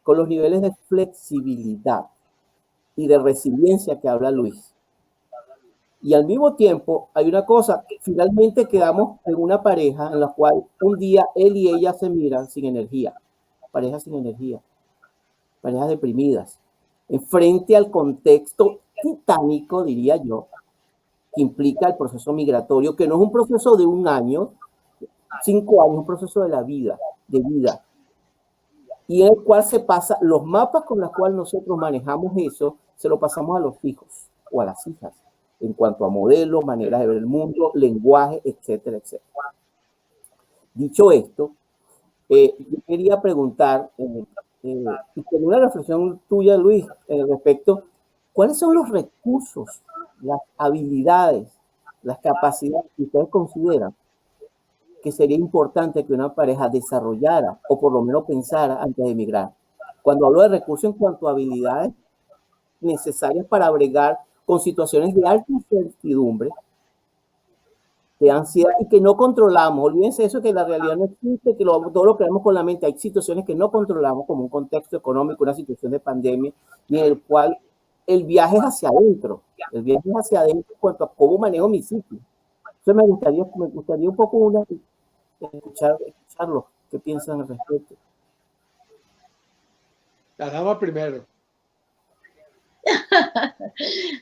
con los niveles de flexibilidad y de resiliencia que habla Luis. Y al mismo tiempo hay una cosa, finalmente quedamos en una pareja en la cual un día él y ella se miran sin energía, parejas sin energía, parejas deprimidas, frente al contexto titánico, diría yo, que implica el proceso migratorio, que no es un proceso de 1 año, 5 años, un proceso de la vida, y en el cual se pasa, los mapas con los cuales nosotros manejamos eso, se lo pasamos a los hijos o a las hijas, en cuanto a modelos, maneras de ver el mundo, lenguaje, etcétera, etcétera. Dicho esto, yo quería preguntar, y con una reflexión tuya, Luis, respecto, ¿cuáles son los recursos, las habilidades, las capacidades que ustedes consideran que sería importante que una pareja desarrollara o por lo menos pensara antes de emigrar? Cuando hablo de recursos en cuanto a habilidades necesarias para bregar con situaciones de alta incertidumbre, de ansiedad y que no controlamos. Olvídense eso, que la realidad no existe, que todo lo creamos con la mente. Hay situaciones que no controlamos, como un contexto económico, una situación de pandemia, y en el cual el viaje es hacia adentro. El viaje es hacia adentro en cuanto a cómo manejo mi sitio. Entonces me gustaría un poco escucharlo. ¿Qué piensan al respecto? La dama primero.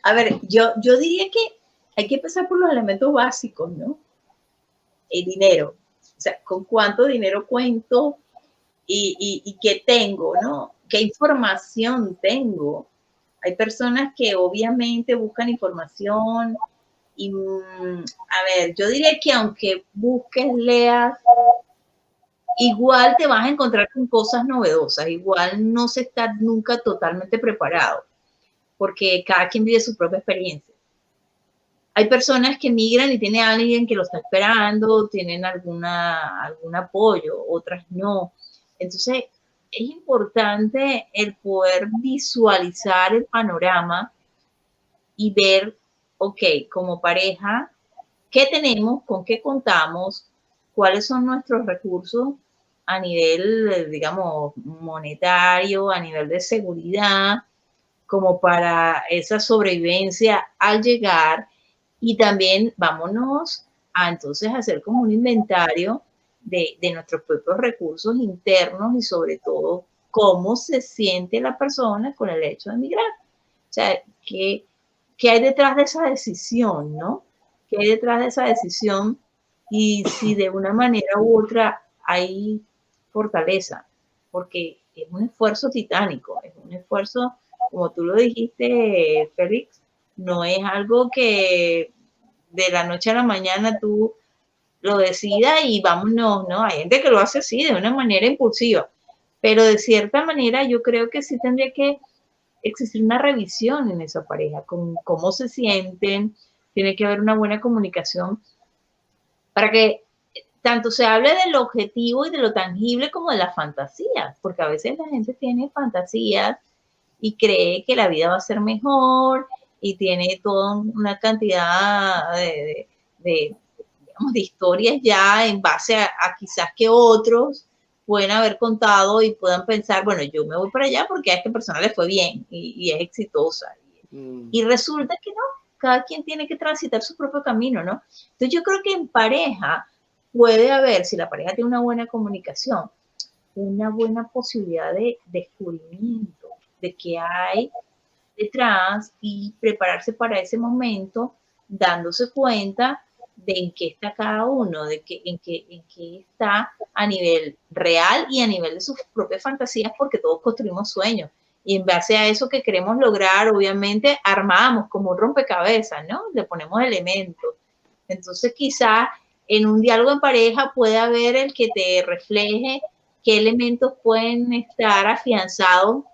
A ver, yo diría que hay que empezar por los elementos básicos, ¿no? El dinero. O sea, con cuánto dinero cuento y qué tengo, ¿no? ¿Qué información tengo? Hay personas que obviamente buscan información y, a ver, yo diría que aunque busques, leas, igual te vas a encontrar con cosas novedosas, igual no se está nunca totalmente preparado, porque cada quien vive su propia experiencia. Hay personas que migran y tiene alguien que lo está esperando, tienen algún apoyo, otras no. Entonces, es importante el poder visualizar el panorama y ver, ok, como pareja, ¿qué tenemos? ¿Con qué contamos? ¿Cuáles son nuestros recursos a nivel, digamos, monetario, a nivel de seguridad, como para esa sobrevivencia al llegar? Y también vámonos a entonces hacer como un inventario de nuestros propios recursos internos y sobre todo cómo se siente la persona con el hecho de emigrar. O sea, ¿qué hay detrás de esa decisión, no? ¿Qué hay detrás de esa decisión? Y si de una manera u otra hay fortaleza, porque es un esfuerzo titánico, es un esfuerzo, como tú lo dijiste, Félix, no es algo que de la noche a la mañana tú lo decidas y vámonos, ¿no? Hay gente que lo hace así, de una manera impulsiva, pero de cierta manera yo creo que sí tendría que existir una revisión en esa pareja, con cómo se sienten, tiene que haber una buena comunicación para que tanto se hable del objetivo y de lo tangible como de las fantasías, porque a veces la gente tiene fantasías y cree que la vida va a ser mejor y tiene toda una cantidad digamos, de historias ya en base a quizás que otros pueden haber contado y puedan pensar, bueno, yo me voy para allá porque a esta persona le fue bien y es exitosa. Y resulta que no, cada quien tiene que transitar su propio camino, ¿no? Entonces yo creo que en pareja puede haber, si la pareja tiene una buena comunicación, una buena posibilidad de descubrimiento de qué hay detrás y prepararse para ese momento, dándose cuenta de en qué está cada uno, en qué está a nivel real y a nivel de sus propias fantasías, porque todos construimos sueños. Y en base a eso que queremos lograr, obviamente, armamos como un rompecabezas, ¿no? Le ponemos elementos. Entonces, quizás en un diálogo en pareja puede haber el que te refleje qué elementos pueden estar afianzados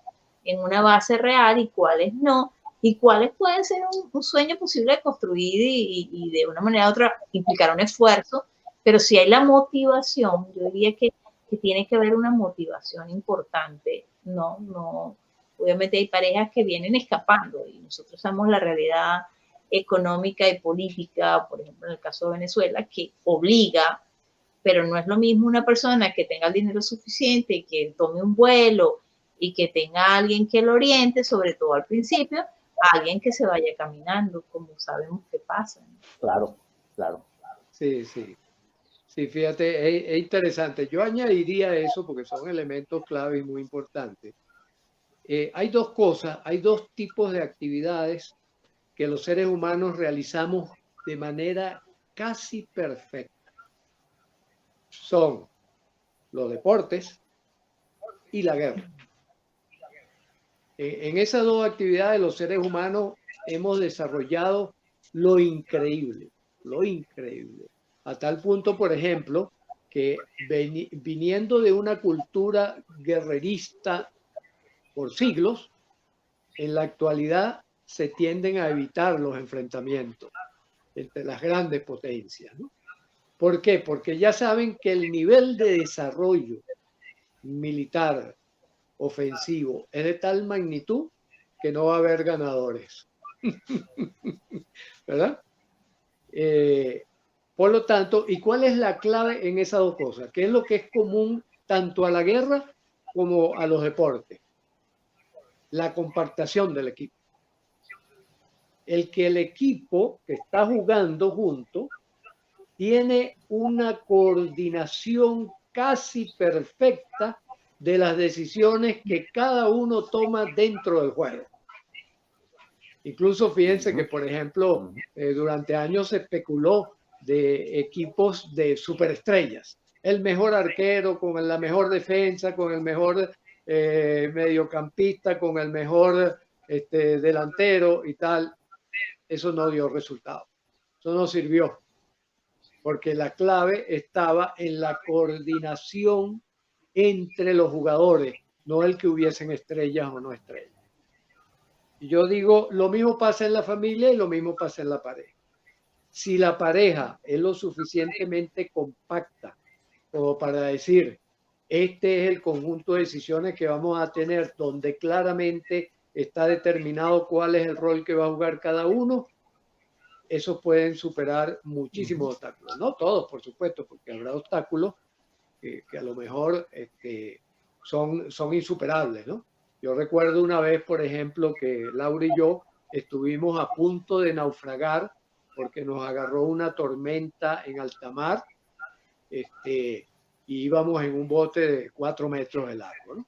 en una base real y cuáles no, y cuáles pueden ser un sueño posible de construir y de una manera u otra implicar un esfuerzo, pero si hay la motivación, yo diría que tiene que haber una motivación importante, no, obviamente hay parejas que vienen escapando y nosotros sabemos la realidad económica y política, por ejemplo en el caso de Venezuela, que obliga, pero no es lo mismo una persona que tenga el dinero suficiente y que tome un vuelo y que tenga alguien que lo oriente, sobre todo al principio, a alguien que se vaya caminando, como sabemos que pasa. Claro, claro. Sí, sí. Sí, fíjate, es interesante. Yo añadiría eso porque son elementos clave y muy importantes. Hay dos cosas, hay dos tipos de actividades que los seres humanos realizamos de manera casi perfecta. Son los deportes y la guerra. En esas dos actividades los seres humanos hemos desarrollado lo increíble, a tal punto, por ejemplo, que viniendo de una cultura guerrerista por siglos, en la actualidad se tienden a evitar los enfrentamientos entre las grandes potencias, ¿no? ¿Por qué? Porque ya saben que el nivel de desarrollo militar ofensivo es de tal magnitud que no va a haber ganadores. ¿Verdad? Por lo tanto, ¿y cuál es la clave en esas dos cosas? ¿Qué es lo que es común tanto a la guerra como a los deportes? La compactación del equipo. El equipo que está jugando junto tiene una coordinación casi perfecta de las decisiones que cada uno toma dentro del juego. Incluso fíjense que, por ejemplo, durante años se especuló de equipos de superestrellas. El mejor arquero con la mejor defensa, con el mejor mediocampista, con el mejor delantero y tal. Eso no dio resultado. Eso no sirvió. Porque la clave estaba en la coordinación entre los jugadores, no el que hubiesen estrellas o no estrellas. Y yo digo, lo mismo pasa en la familia y lo mismo pasa en la pareja. Si la pareja es lo suficientemente compacta como para decir, este es el conjunto de decisiones que vamos a tener, donde claramente está determinado cuál es el rol que va a jugar cada uno, esos pueden superar muchísimos obstáculos. No todos, por supuesto, porque habrá obstáculos que a lo mejor son insuperables, ¿no? Yo recuerdo una vez, por ejemplo, que Laura y yo estuvimos a punto de naufragar porque nos agarró una tormenta en alta mar y íbamos en un bote de 4 metros de largo, ¿no?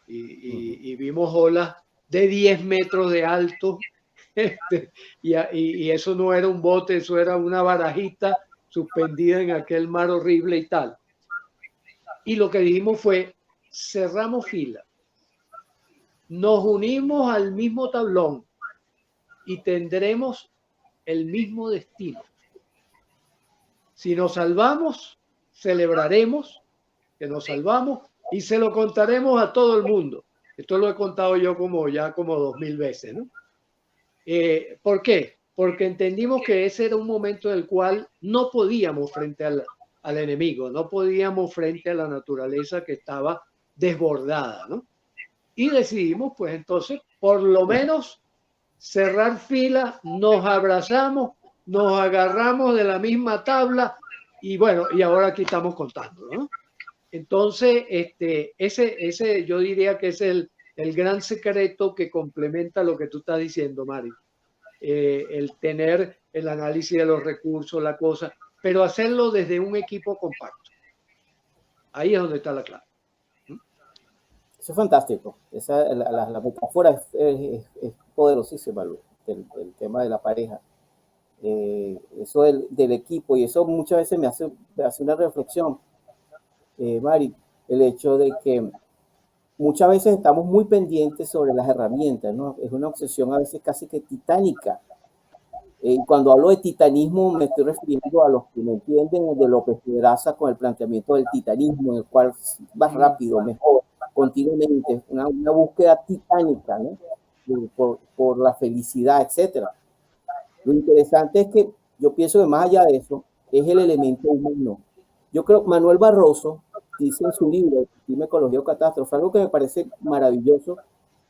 Y vimos olas de 10 metros de alto y eso no era un bote, eso era una barajita suspendida en aquel mar horrible y tal. Y lo que dijimos fue, cerramos fila, nos unimos al mismo tablón y tendremos el mismo destino. Si nos salvamos, celebraremos que nos salvamos y se lo contaremos a todo el mundo. Esto lo he contado yo como 2000 veces, ¿no? ¿Por qué? Porque entendimos que ese era un momento en el cual no podíamos frente al enemigo, no podíamos frente a la naturaleza que estaba desbordada, ¿no? Y decidimos, pues entonces, por lo menos cerrar fila, nos abrazamos, nos agarramos de la misma tabla y bueno, y ahora aquí estamos contando, ¿no? Entonces, ese yo diría que es el gran secreto que complementa lo que tú estás diciendo, Mari. El tener el análisis de los recursos, la cosa, pero hacerlo desde un equipo compacto. Ahí es donde está la clave. Eso es fantástico. La metáfora es poderosísima, Luis, el tema de la pareja. Eso del equipo, y eso muchas veces me hace una reflexión, Mari, el hecho de que muchas veces estamos muy pendientes sobre las herramientas, ¿no? Es una obsesión a veces casi que titánica. Cuando hablo de titanismo me estoy refiriendo a los que me entienden de López Pedraza con el planteamiento del titanismo, en el cual vas rápido, mejor, continuamente, una búsqueda titánica, ¿no? Por la felicidad, etcétera. Lo interesante es que yo pienso que más allá de eso es el elemento humano. Yo creo que Manuel Barroso dice en su libro, Clima, Ecología o Catástrofe, algo que me parece maravilloso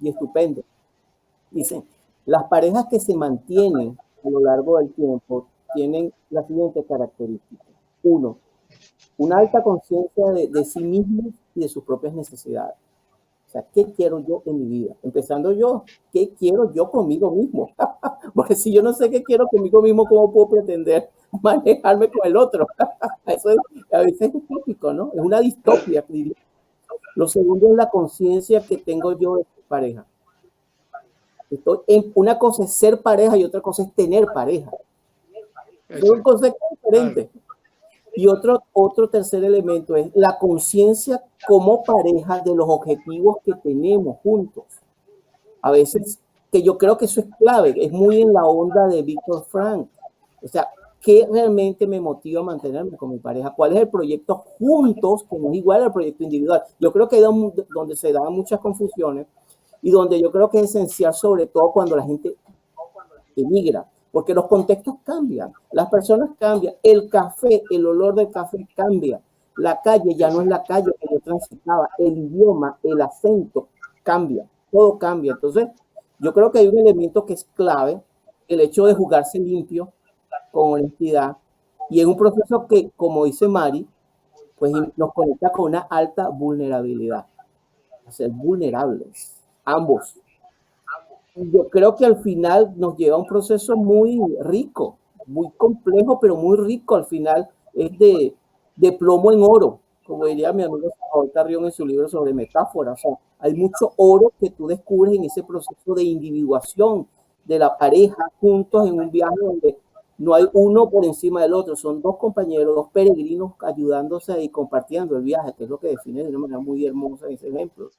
y estupendo. Dice, las parejas que se mantienen a lo largo del tiempo tienen las siguientes características. 1, una alta conciencia de sí mismos y de sus propias necesidades. O sea, ¿qué quiero yo en mi vida? Empezando yo, ¿qué quiero yo conmigo mismo? Porque si yo no sé qué quiero conmigo mismo, ¿cómo puedo pretender manejarme con el otro? Eso a veces es utópico, ¿no? Es una distopia. Lo segundo es la conciencia que tengo yo de mi pareja. Una cosa es ser pareja y otra cosa es tener pareja. Son conceptos diferentes. Y otro tercer elemento es la conciencia como pareja de los objetivos que tenemos juntos. A veces, que yo creo que eso es clave, es muy en la onda de Víctor Frank. O sea, ¿qué realmente me motiva a mantenerme con mi pareja? ¿Cuál es el proyecto juntos que no es igual al proyecto individual? Yo creo que es donde se dan muchas confusiones y donde yo creo que es esencial, sobre todo cuando la gente emigra. Porque los contextos cambian, las personas cambian, el café, el olor del café cambia, la calle ya no es la calle que yo transitaba, el idioma, el acento cambia, todo cambia. Entonces, yo creo que hay un elemento que es clave, el hecho de jugarse limpio, con honestidad, Y es un proceso que, como dice Mari, pues nos conecta con una alta vulnerabilidad, a ser vulnerables, ambos. Yo creo que al final nos lleva a un proceso muy rico, muy complejo, pero muy rico al final. Es de plomo en oro, como diría mi amigo Salvador Carrión en su libro sobre metáforas. O sea, hay mucho oro que tú descubres en ese proceso de individuación de la pareja juntos en un viaje donde no hay uno por encima del otro, son dos compañeros, dos peregrinos ayudándose y compartiendo el viaje, que es lo que define de una manera muy hermosa ese ejemplo.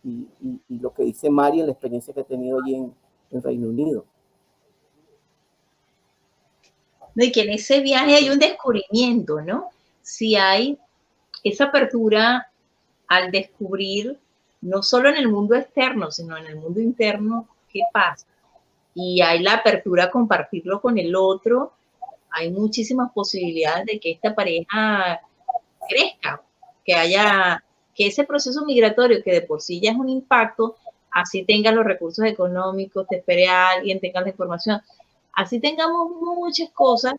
Y lo que dice Mari en la experiencia que ha tenido allí en Reino Unido. Y que en ese viaje hay un descubrimiento, ¿no? Si hay esa apertura al descubrir, no solo en el mundo externo, sino en el mundo interno, qué pasa. Y hay la apertura a compartirlo con el otro, hay muchísimas posibilidades de que esta pareja crezca, que ese proceso migratorio, que de por sí ya es un impacto, así tengan los recursos económicos, te espere a alguien, tengan la información, así tengamos muchas cosas,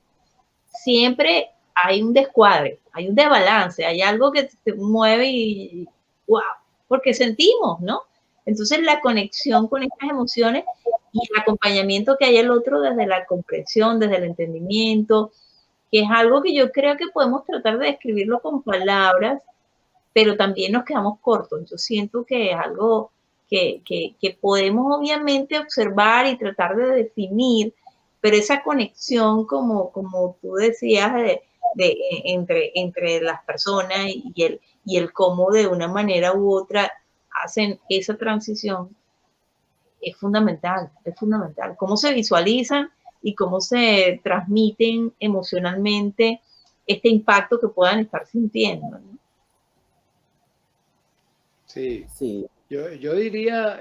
siempre hay un descuadre, hay un desbalance, hay algo que te mueve y wow, porque sentimos, ¿no? Entonces la conexión con estas emociones y el acompañamiento que hay al otro desde la comprensión, desde el entendimiento, que es algo que yo creo que podemos tratar de describirlo con palabras, pero también nos quedamos cortos. Yo siento que es algo que podemos obviamente observar y tratar de definir, pero esa conexión, como tú decías, entre las personas y el cómo de una manera u otra hacen esa transición, es fundamental, es fundamental. Cómo se visualizan y cómo se transmiten emocionalmente este impacto que puedan estar sintiendo, ¿no? Sí, Sí. yo diría,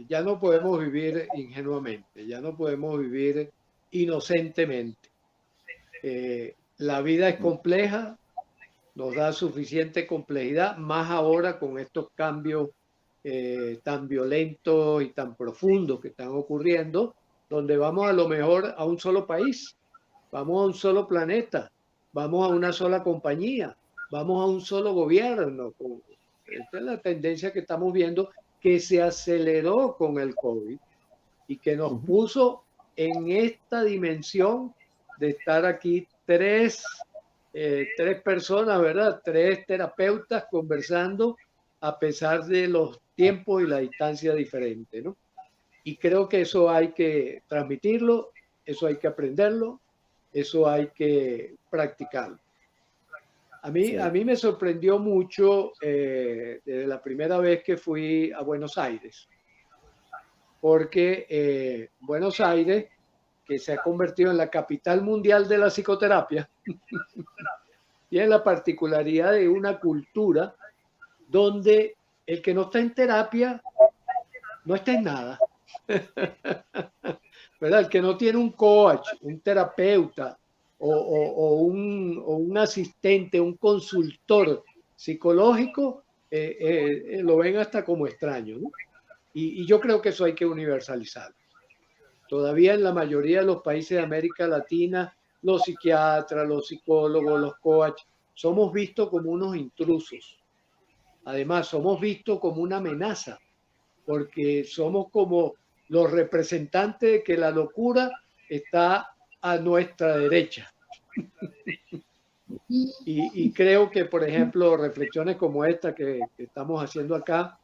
ya no podemos vivir ingenuamente, ya no podemos vivir inocentemente. La vida es compleja, nos da suficiente complejidad, más ahora con estos cambios tan violentos y tan profundos que están ocurriendo, donde vamos a lo mejor a un solo país, vamos a un solo planeta, vamos a una sola compañía, vamos a un solo gobierno. Esta es la tendencia que estamos viendo, que se aceleró con el COVID y que nos puso en esta dimensión de estar aquí tres personas, ¿verdad? Tres terapeutas conversando a pesar de los tiempos y la distancia diferente, ¿no? Y creo que eso hay que transmitirlo, eso hay que aprenderlo, eso hay que practicarlo. A mí me sorprendió mucho desde la primera vez que fui a Buenos Aires, porque Buenos Aires, que se ha convertido en la capital mundial de la psicoterapia, tiene la particularidad de una cultura donde el que no está en terapia no está en nada. ¿Verdad? El que no tiene un coach, un terapeuta o un asistente, un consultor psicológico, lo ven hasta como extraño, ¿no? Y yo creo que eso hay que universalizar. Todavía en la mayoría de los países de América Latina, los psiquiatras, los psicólogos, los coaches, somos vistos como unos intrusos. Además, somos vistos como una amenaza, porque somos como los representantes de que la locura está a nuestra derecha. Y creo que, por ejemplo, reflexiones como esta que estamos haciendo acá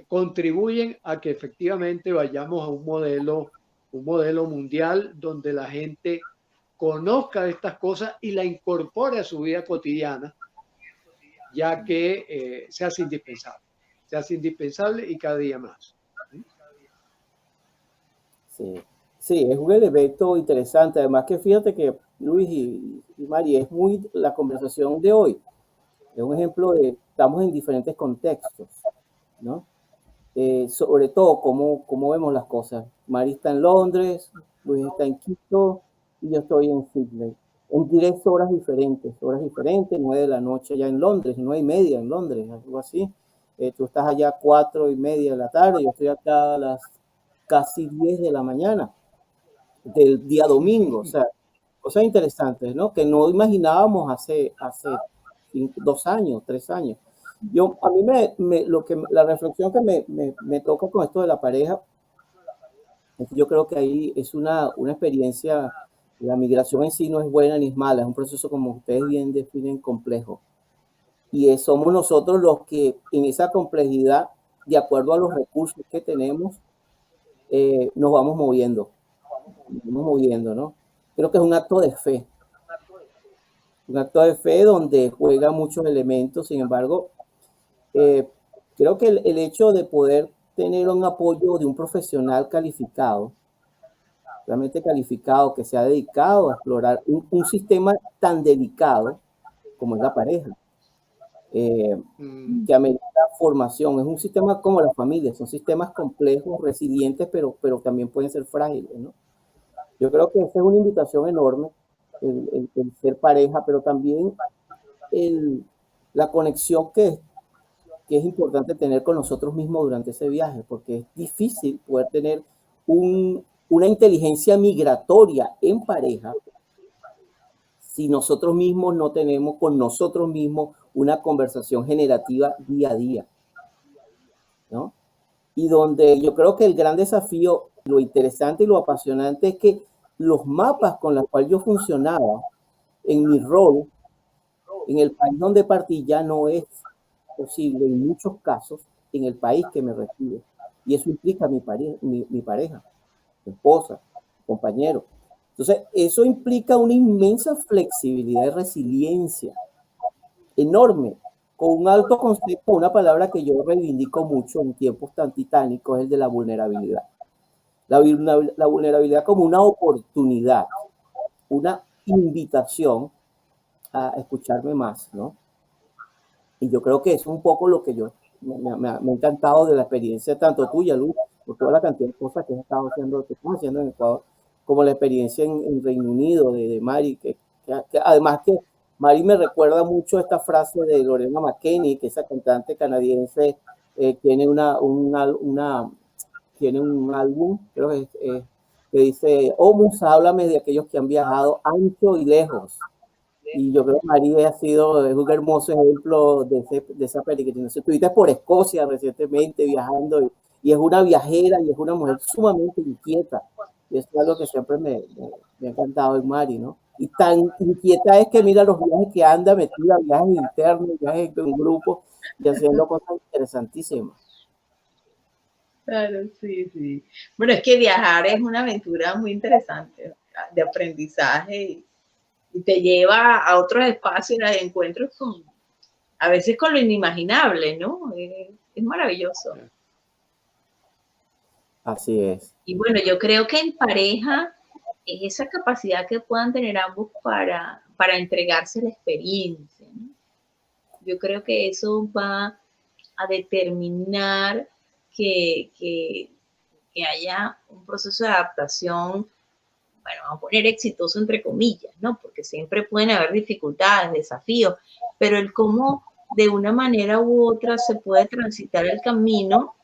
contribuyen a que efectivamente vayamos a un modelo mundial donde la gente conozca de estas cosas y la incorpore a su vida cotidiana, ya que se hace indispensable y cada día más. Sí, sí, es un elemento interesante. Además que fíjate que Luis y Mari, es muy la conversación de hoy. Es un ejemplo de estamos en diferentes contextos, ¿no? Sobre todo cómo vemos las cosas. Mari está en Londres, Luis está en Quito y yo estoy en Sydney. En 10 horas diferentes, 9 de la noche allá en Londres, 9:30 en Londres, algo así. Tú estás allá 4:30 de la tarde, yo estoy acá a las casi 10 de la mañana del día domingo. O cosas interesantes, ¿no? Que no imaginábamos hace 2 años, 3 años. A mí la reflexión que me toca con esto de la pareja, es que yo creo que ahí es una experiencia. La migración en sí no es buena ni es mala, es un proceso, como ustedes bien definen, complejo. Y somos nosotros los que en esa complejidad, de acuerdo a los recursos que tenemos, nos vamos moviendo, ¿no? Creo que es un acto de fe. Un acto de fe donde juega muchos elementos. Sin embargo, creo que el hecho de poder tener un apoyo de un profesional calificado, realmente calificado, que se ha dedicado a explorar un sistema tan delicado como es la pareja, que amerita formación. Es un sistema como la familia, son sistemas complejos, resilientes, pero también pueden ser frágiles, ¿no? Yo creo que esa es una invitación enorme, el ser pareja, pero también la conexión que es importante tener con nosotros mismos durante ese viaje, porque es difícil poder tener una inteligencia migratoria en pareja si nosotros mismos no tenemos con nosotros mismos una conversación generativa día a día, ¿no? Y donde yo creo que el gran desafío, lo interesante y lo apasionante es que los mapas con los cuales yo funcionaba en mi rol, en el país donde partí, ya no es posible en muchos casos en el país que me recibe. Y eso implica mi pareja, mi esposa, mi compañero. Entonces, eso implica una inmensa flexibilidad y resiliencia enorme, con un alto concepto, una palabra que yo reivindico mucho en tiempos tan titánicos, es el de la vulnerabilidad. La vulnerabilidad como una oportunidad, una invitación a escucharme más, ¿no? Y yo creo que eso es un poco lo que me ha encantado de la experiencia, tanto tuya, Luz, por toda la cantidad de cosas que estamos haciendo en Ecuador, como la experiencia en Reino Unido de Mari, que además que Mari me recuerda mucho esta frase de Lorena McKenney, que esa cantante canadiense tiene tiene un álbum, creo que dice: "Oh Musa, háblame de aquellos que han viajado ancho y lejos". Y yo creo que María es un hermoso ejemplo de esa peregrinación. Estuviste por Escocia recientemente viajando, y es una viajera y es una mujer sumamente inquieta. Y eso es algo que siempre me ha encantado en Mari, ¿no? Y tan inquieta es que mira los viajes que anda metida, viajes internos, viajes en grupo, y haciendo cosas interesantísimas. Claro, sí, sí. Bueno, es que viajar es una aventura muy interesante, de aprendizaje, y te lleva a otros espacios de encuentros a veces con lo inimaginable, ¿no? Es maravilloso. Así es. Y bueno, yo creo que en pareja es esa capacidad que puedan tener ambos para entregarse la experiencia, ¿no? Yo creo que eso va a determinar que haya un proceso de adaptación, bueno, vamos a poner exitoso entre comillas, ¿no? Porque siempre pueden haber dificultades, desafíos, pero el cómo de una manera u otra se puede transitar el camino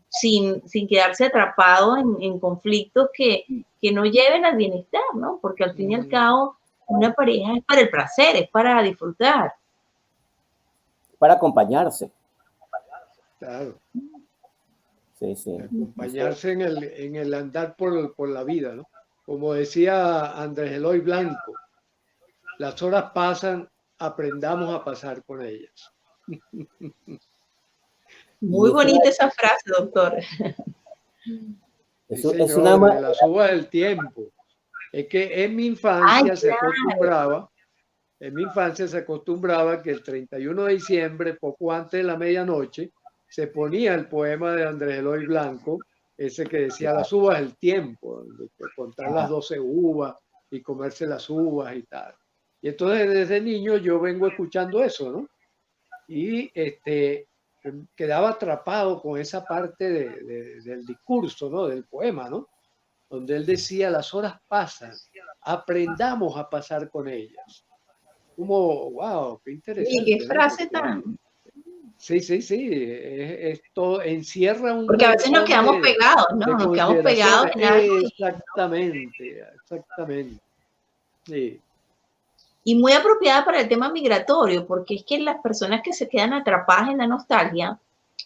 sin quedarse atrapado en conflictos que no lleven al bienestar, ¿no? Porque al fin y al cabo una pareja es para el placer, es para disfrutar. Para acompañarse. Claro. Sí, sí. Acompañarse en el andar por la vida, ¿no? Como decía Andrés Eloy Blanco, las horas pasan, aprendamos a pasar con ellas. Muy bonita esa frase, doctor. Sí, señor, de las uvas del tiempo. Es que en mi infancia se acostumbraba que el 31 de diciembre, poco antes de la medianoche, se ponía el poema de Andrés Eloy Blanco, ese que decía las uvas del tiempo, de contar las 12 uvas y comerse las uvas y tal. Y entonces desde niño yo vengo escuchando eso, ¿no? Y quedaba atrapado con esa parte del discurso, ¿no? Del poema, ¿no? Donde él decía: las horas pasan, aprendamos a pasar con ellas. Como, wow, qué interesante. Y qué frase tan... Sí, esto encierra un... Porque a veces nos quedamos pegados, ¿no? Nos quedamos pegados en algo. Exactamente. Sí. Y muy apropiada para el tema migratorio, porque es que las personas que se quedan atrapadas en la nostalgia,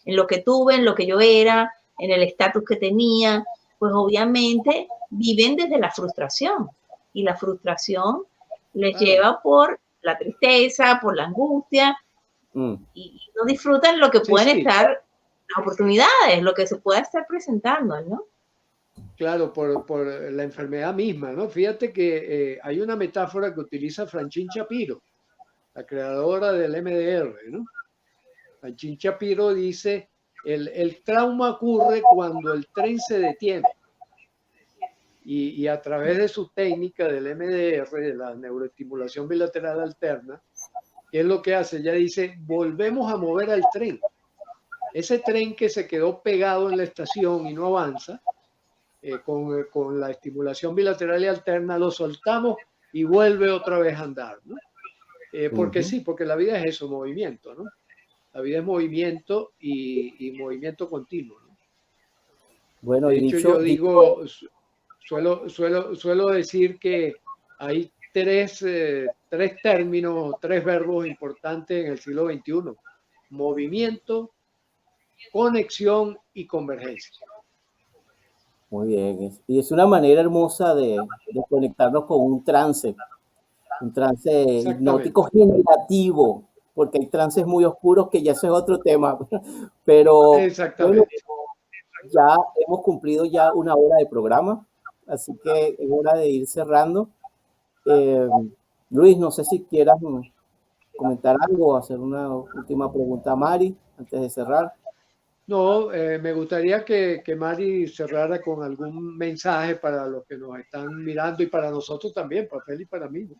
en lo que tuve, en lo que yo era, en el estatus que tenía, pues obviamente viven desde la frustración. Y la frustración les lleva por la tristeza, por la angustia, y no disfrutan lo que Sí, pueden sí. estar, las oportunidades, lo que se pueda estar presentando, ¿no? Claro, por la enfermedad misma, ¿no? Fíjate que hay una metáfora que utiliza Francine Shapiro, la creadora del MDR, ¿no? Francine Shapiro dice, el trauma ocurre cuando el tren se detiene. Y a través de su técnica del MDR, de la neuroestimulación bilateral alterna, ¿qué es lo que hace? Ella dice, volvemos a mover al tren. Ese tren que se quedó pegado en la estación y no avanza, con la estimulación bilateral y alterna, lo soltamos y vuelve otra vez a andar, ¿no? Porque sí, porque la vida es eso, movimiento, ¿no? La vida es movimiento y movimiento continuo, ¿no? Bueno, De y hecho, dicho, yo digo, suelo decir que hay tres términos, tres verbos importantes en el siglo XXI: movimiento, conexión y convergencia. muy bien, y es una manera hermosa de conectarnos con un trance Exactamente, hipnótico generativo, porque hay trances muy oscuros que ya ese es otro tema. Pero bueno, exactamente. ya hemos cumplido ya una hora de programa, así que es hora de ir cerrando. Eh, Luis, no sé si quieras comentar algo o hacer una última pregunta a Mari antes de cerrar. No, me gustaría que Mari cerrara con algún mensaje para los que nos están mirando y para nosotros también, para Feli y para mí, ¿no?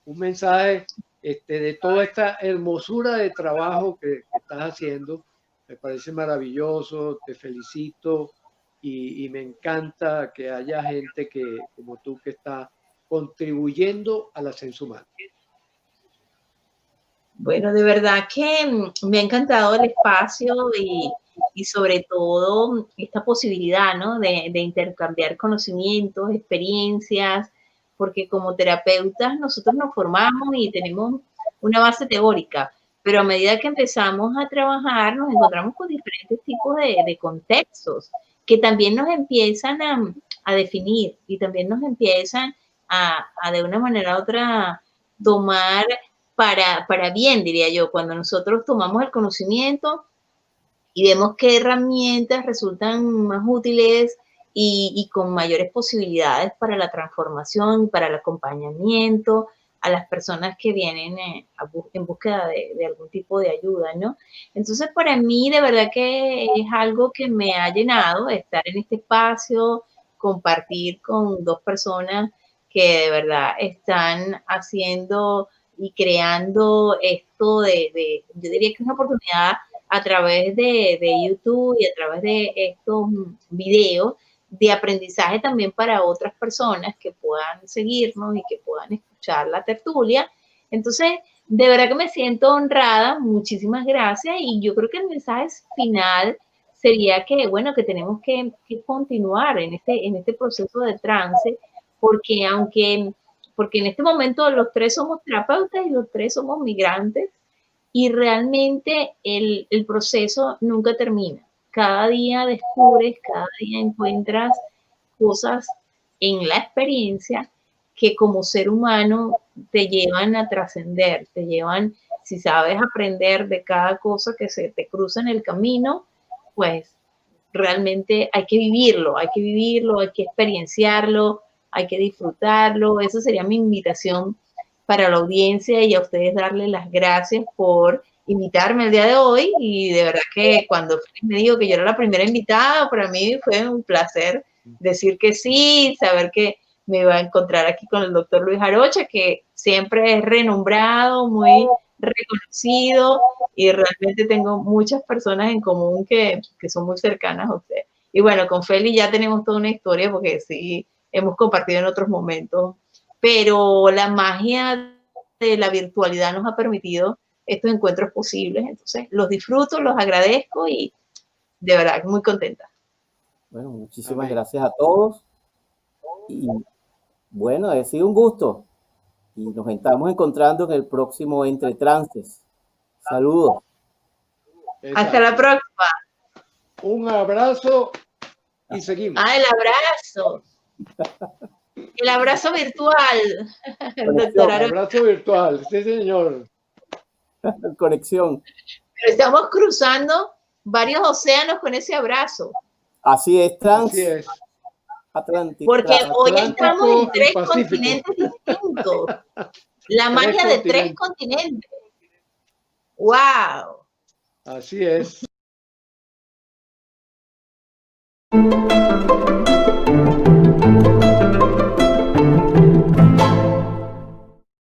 Un mensaje de toda esta hermosura de trabajo que estás haciendo. Me parece maravilloso, te felicito y me encanta que haya gente como tú que está contribuyendo al ascenso humano. Bueno, de verdad que me ha encantado el espacio y sobre todo esta posibilidad, ¿no? De intercambiar conocimientos, experiencias, porque como terapeutas nosotros nos formamos y tenemos una base teórica, pero a medida que empezamos a trabajar nos encontramos con diferentes tipos de contextos que también nos empiezan a definir y también nos empiezan a de una manera u otra tomar para bien, diría yo, cuando nosotros tomamos el conocimiento y vemos qué herramientas resultan más útiles y con mayores posibilidades para la transformación, para el acompañamiento a las personas que vienen en búsqueda de algún tipo de ayuda, ¿no? Entonces, para mí, de verdad que es algo que me ha llenado estar en este espacio, compartir con dos personas que de verdad están haciendo y creando esto yo diría que es una oportunidad a través de YouTube y a través de estos videos de aprendizaje también para otras personas que puedan seguirnos y que puedan escuchar la tertulia. Entonces, de verdad que me siento honrada, muchísimas gracias y yo creo que el mensaje final sería que, bueno, que tenemos que continuar en este proceso de trance, porque porque en este momento los tres somos terapeutas y los tres somos migrantes, y realmente el proceso nunca termina. Cada día descubres, cada día encuentras cosas en la experiencia que como ser humano te llevan a trascender, te llevan, si sabes aprender de cada cosa que se te cruza en el camino, pues realmente hay que vivirlo, hay que vivirlo, hay que experienciarlo, hay que disfrutarlo. Esa sería mi invitación para la audiencia y a ustedes darles las gracias por invitarme el día de hoy y de verdad que cuando me dijo que yo era la primera invitada, para mí fue un placer decir que sí, saber que me iba a encontrar aquí con el doctor Luis Arocha, que siempre es renombrado, muy reconocido y realmente tengo muchas personas en común que son muy cercanas a usted. Y bueno, con Feli ya tenemos toda una historia porque sí, hemos compartido en otros momentos, pero la magia de la virtualidad nos ha permitido estos encuentros posibles. Entonces, los disfruto, los agradezco y de verdad muy contenta. Bueno, muchísimas Amén. gracias a todos y bueno, ha sido un gusto. Y nos estamos encontrando en el próximo Entre Trances. Saludos. Exacto. Hasta la próxima. Un abrazo y seguimos. El abrazo. El abrazo virtual. Doctor Un abrazo virtual, sí señor. Conexión. Pero estamos cruzando varios océanos con ese abrazo. Así es, Así es. Atlántico. Porque hoy estamos en y 3 Pacífico. continentes distintos. La magia de 3 continentes. ¡Wow! Así es.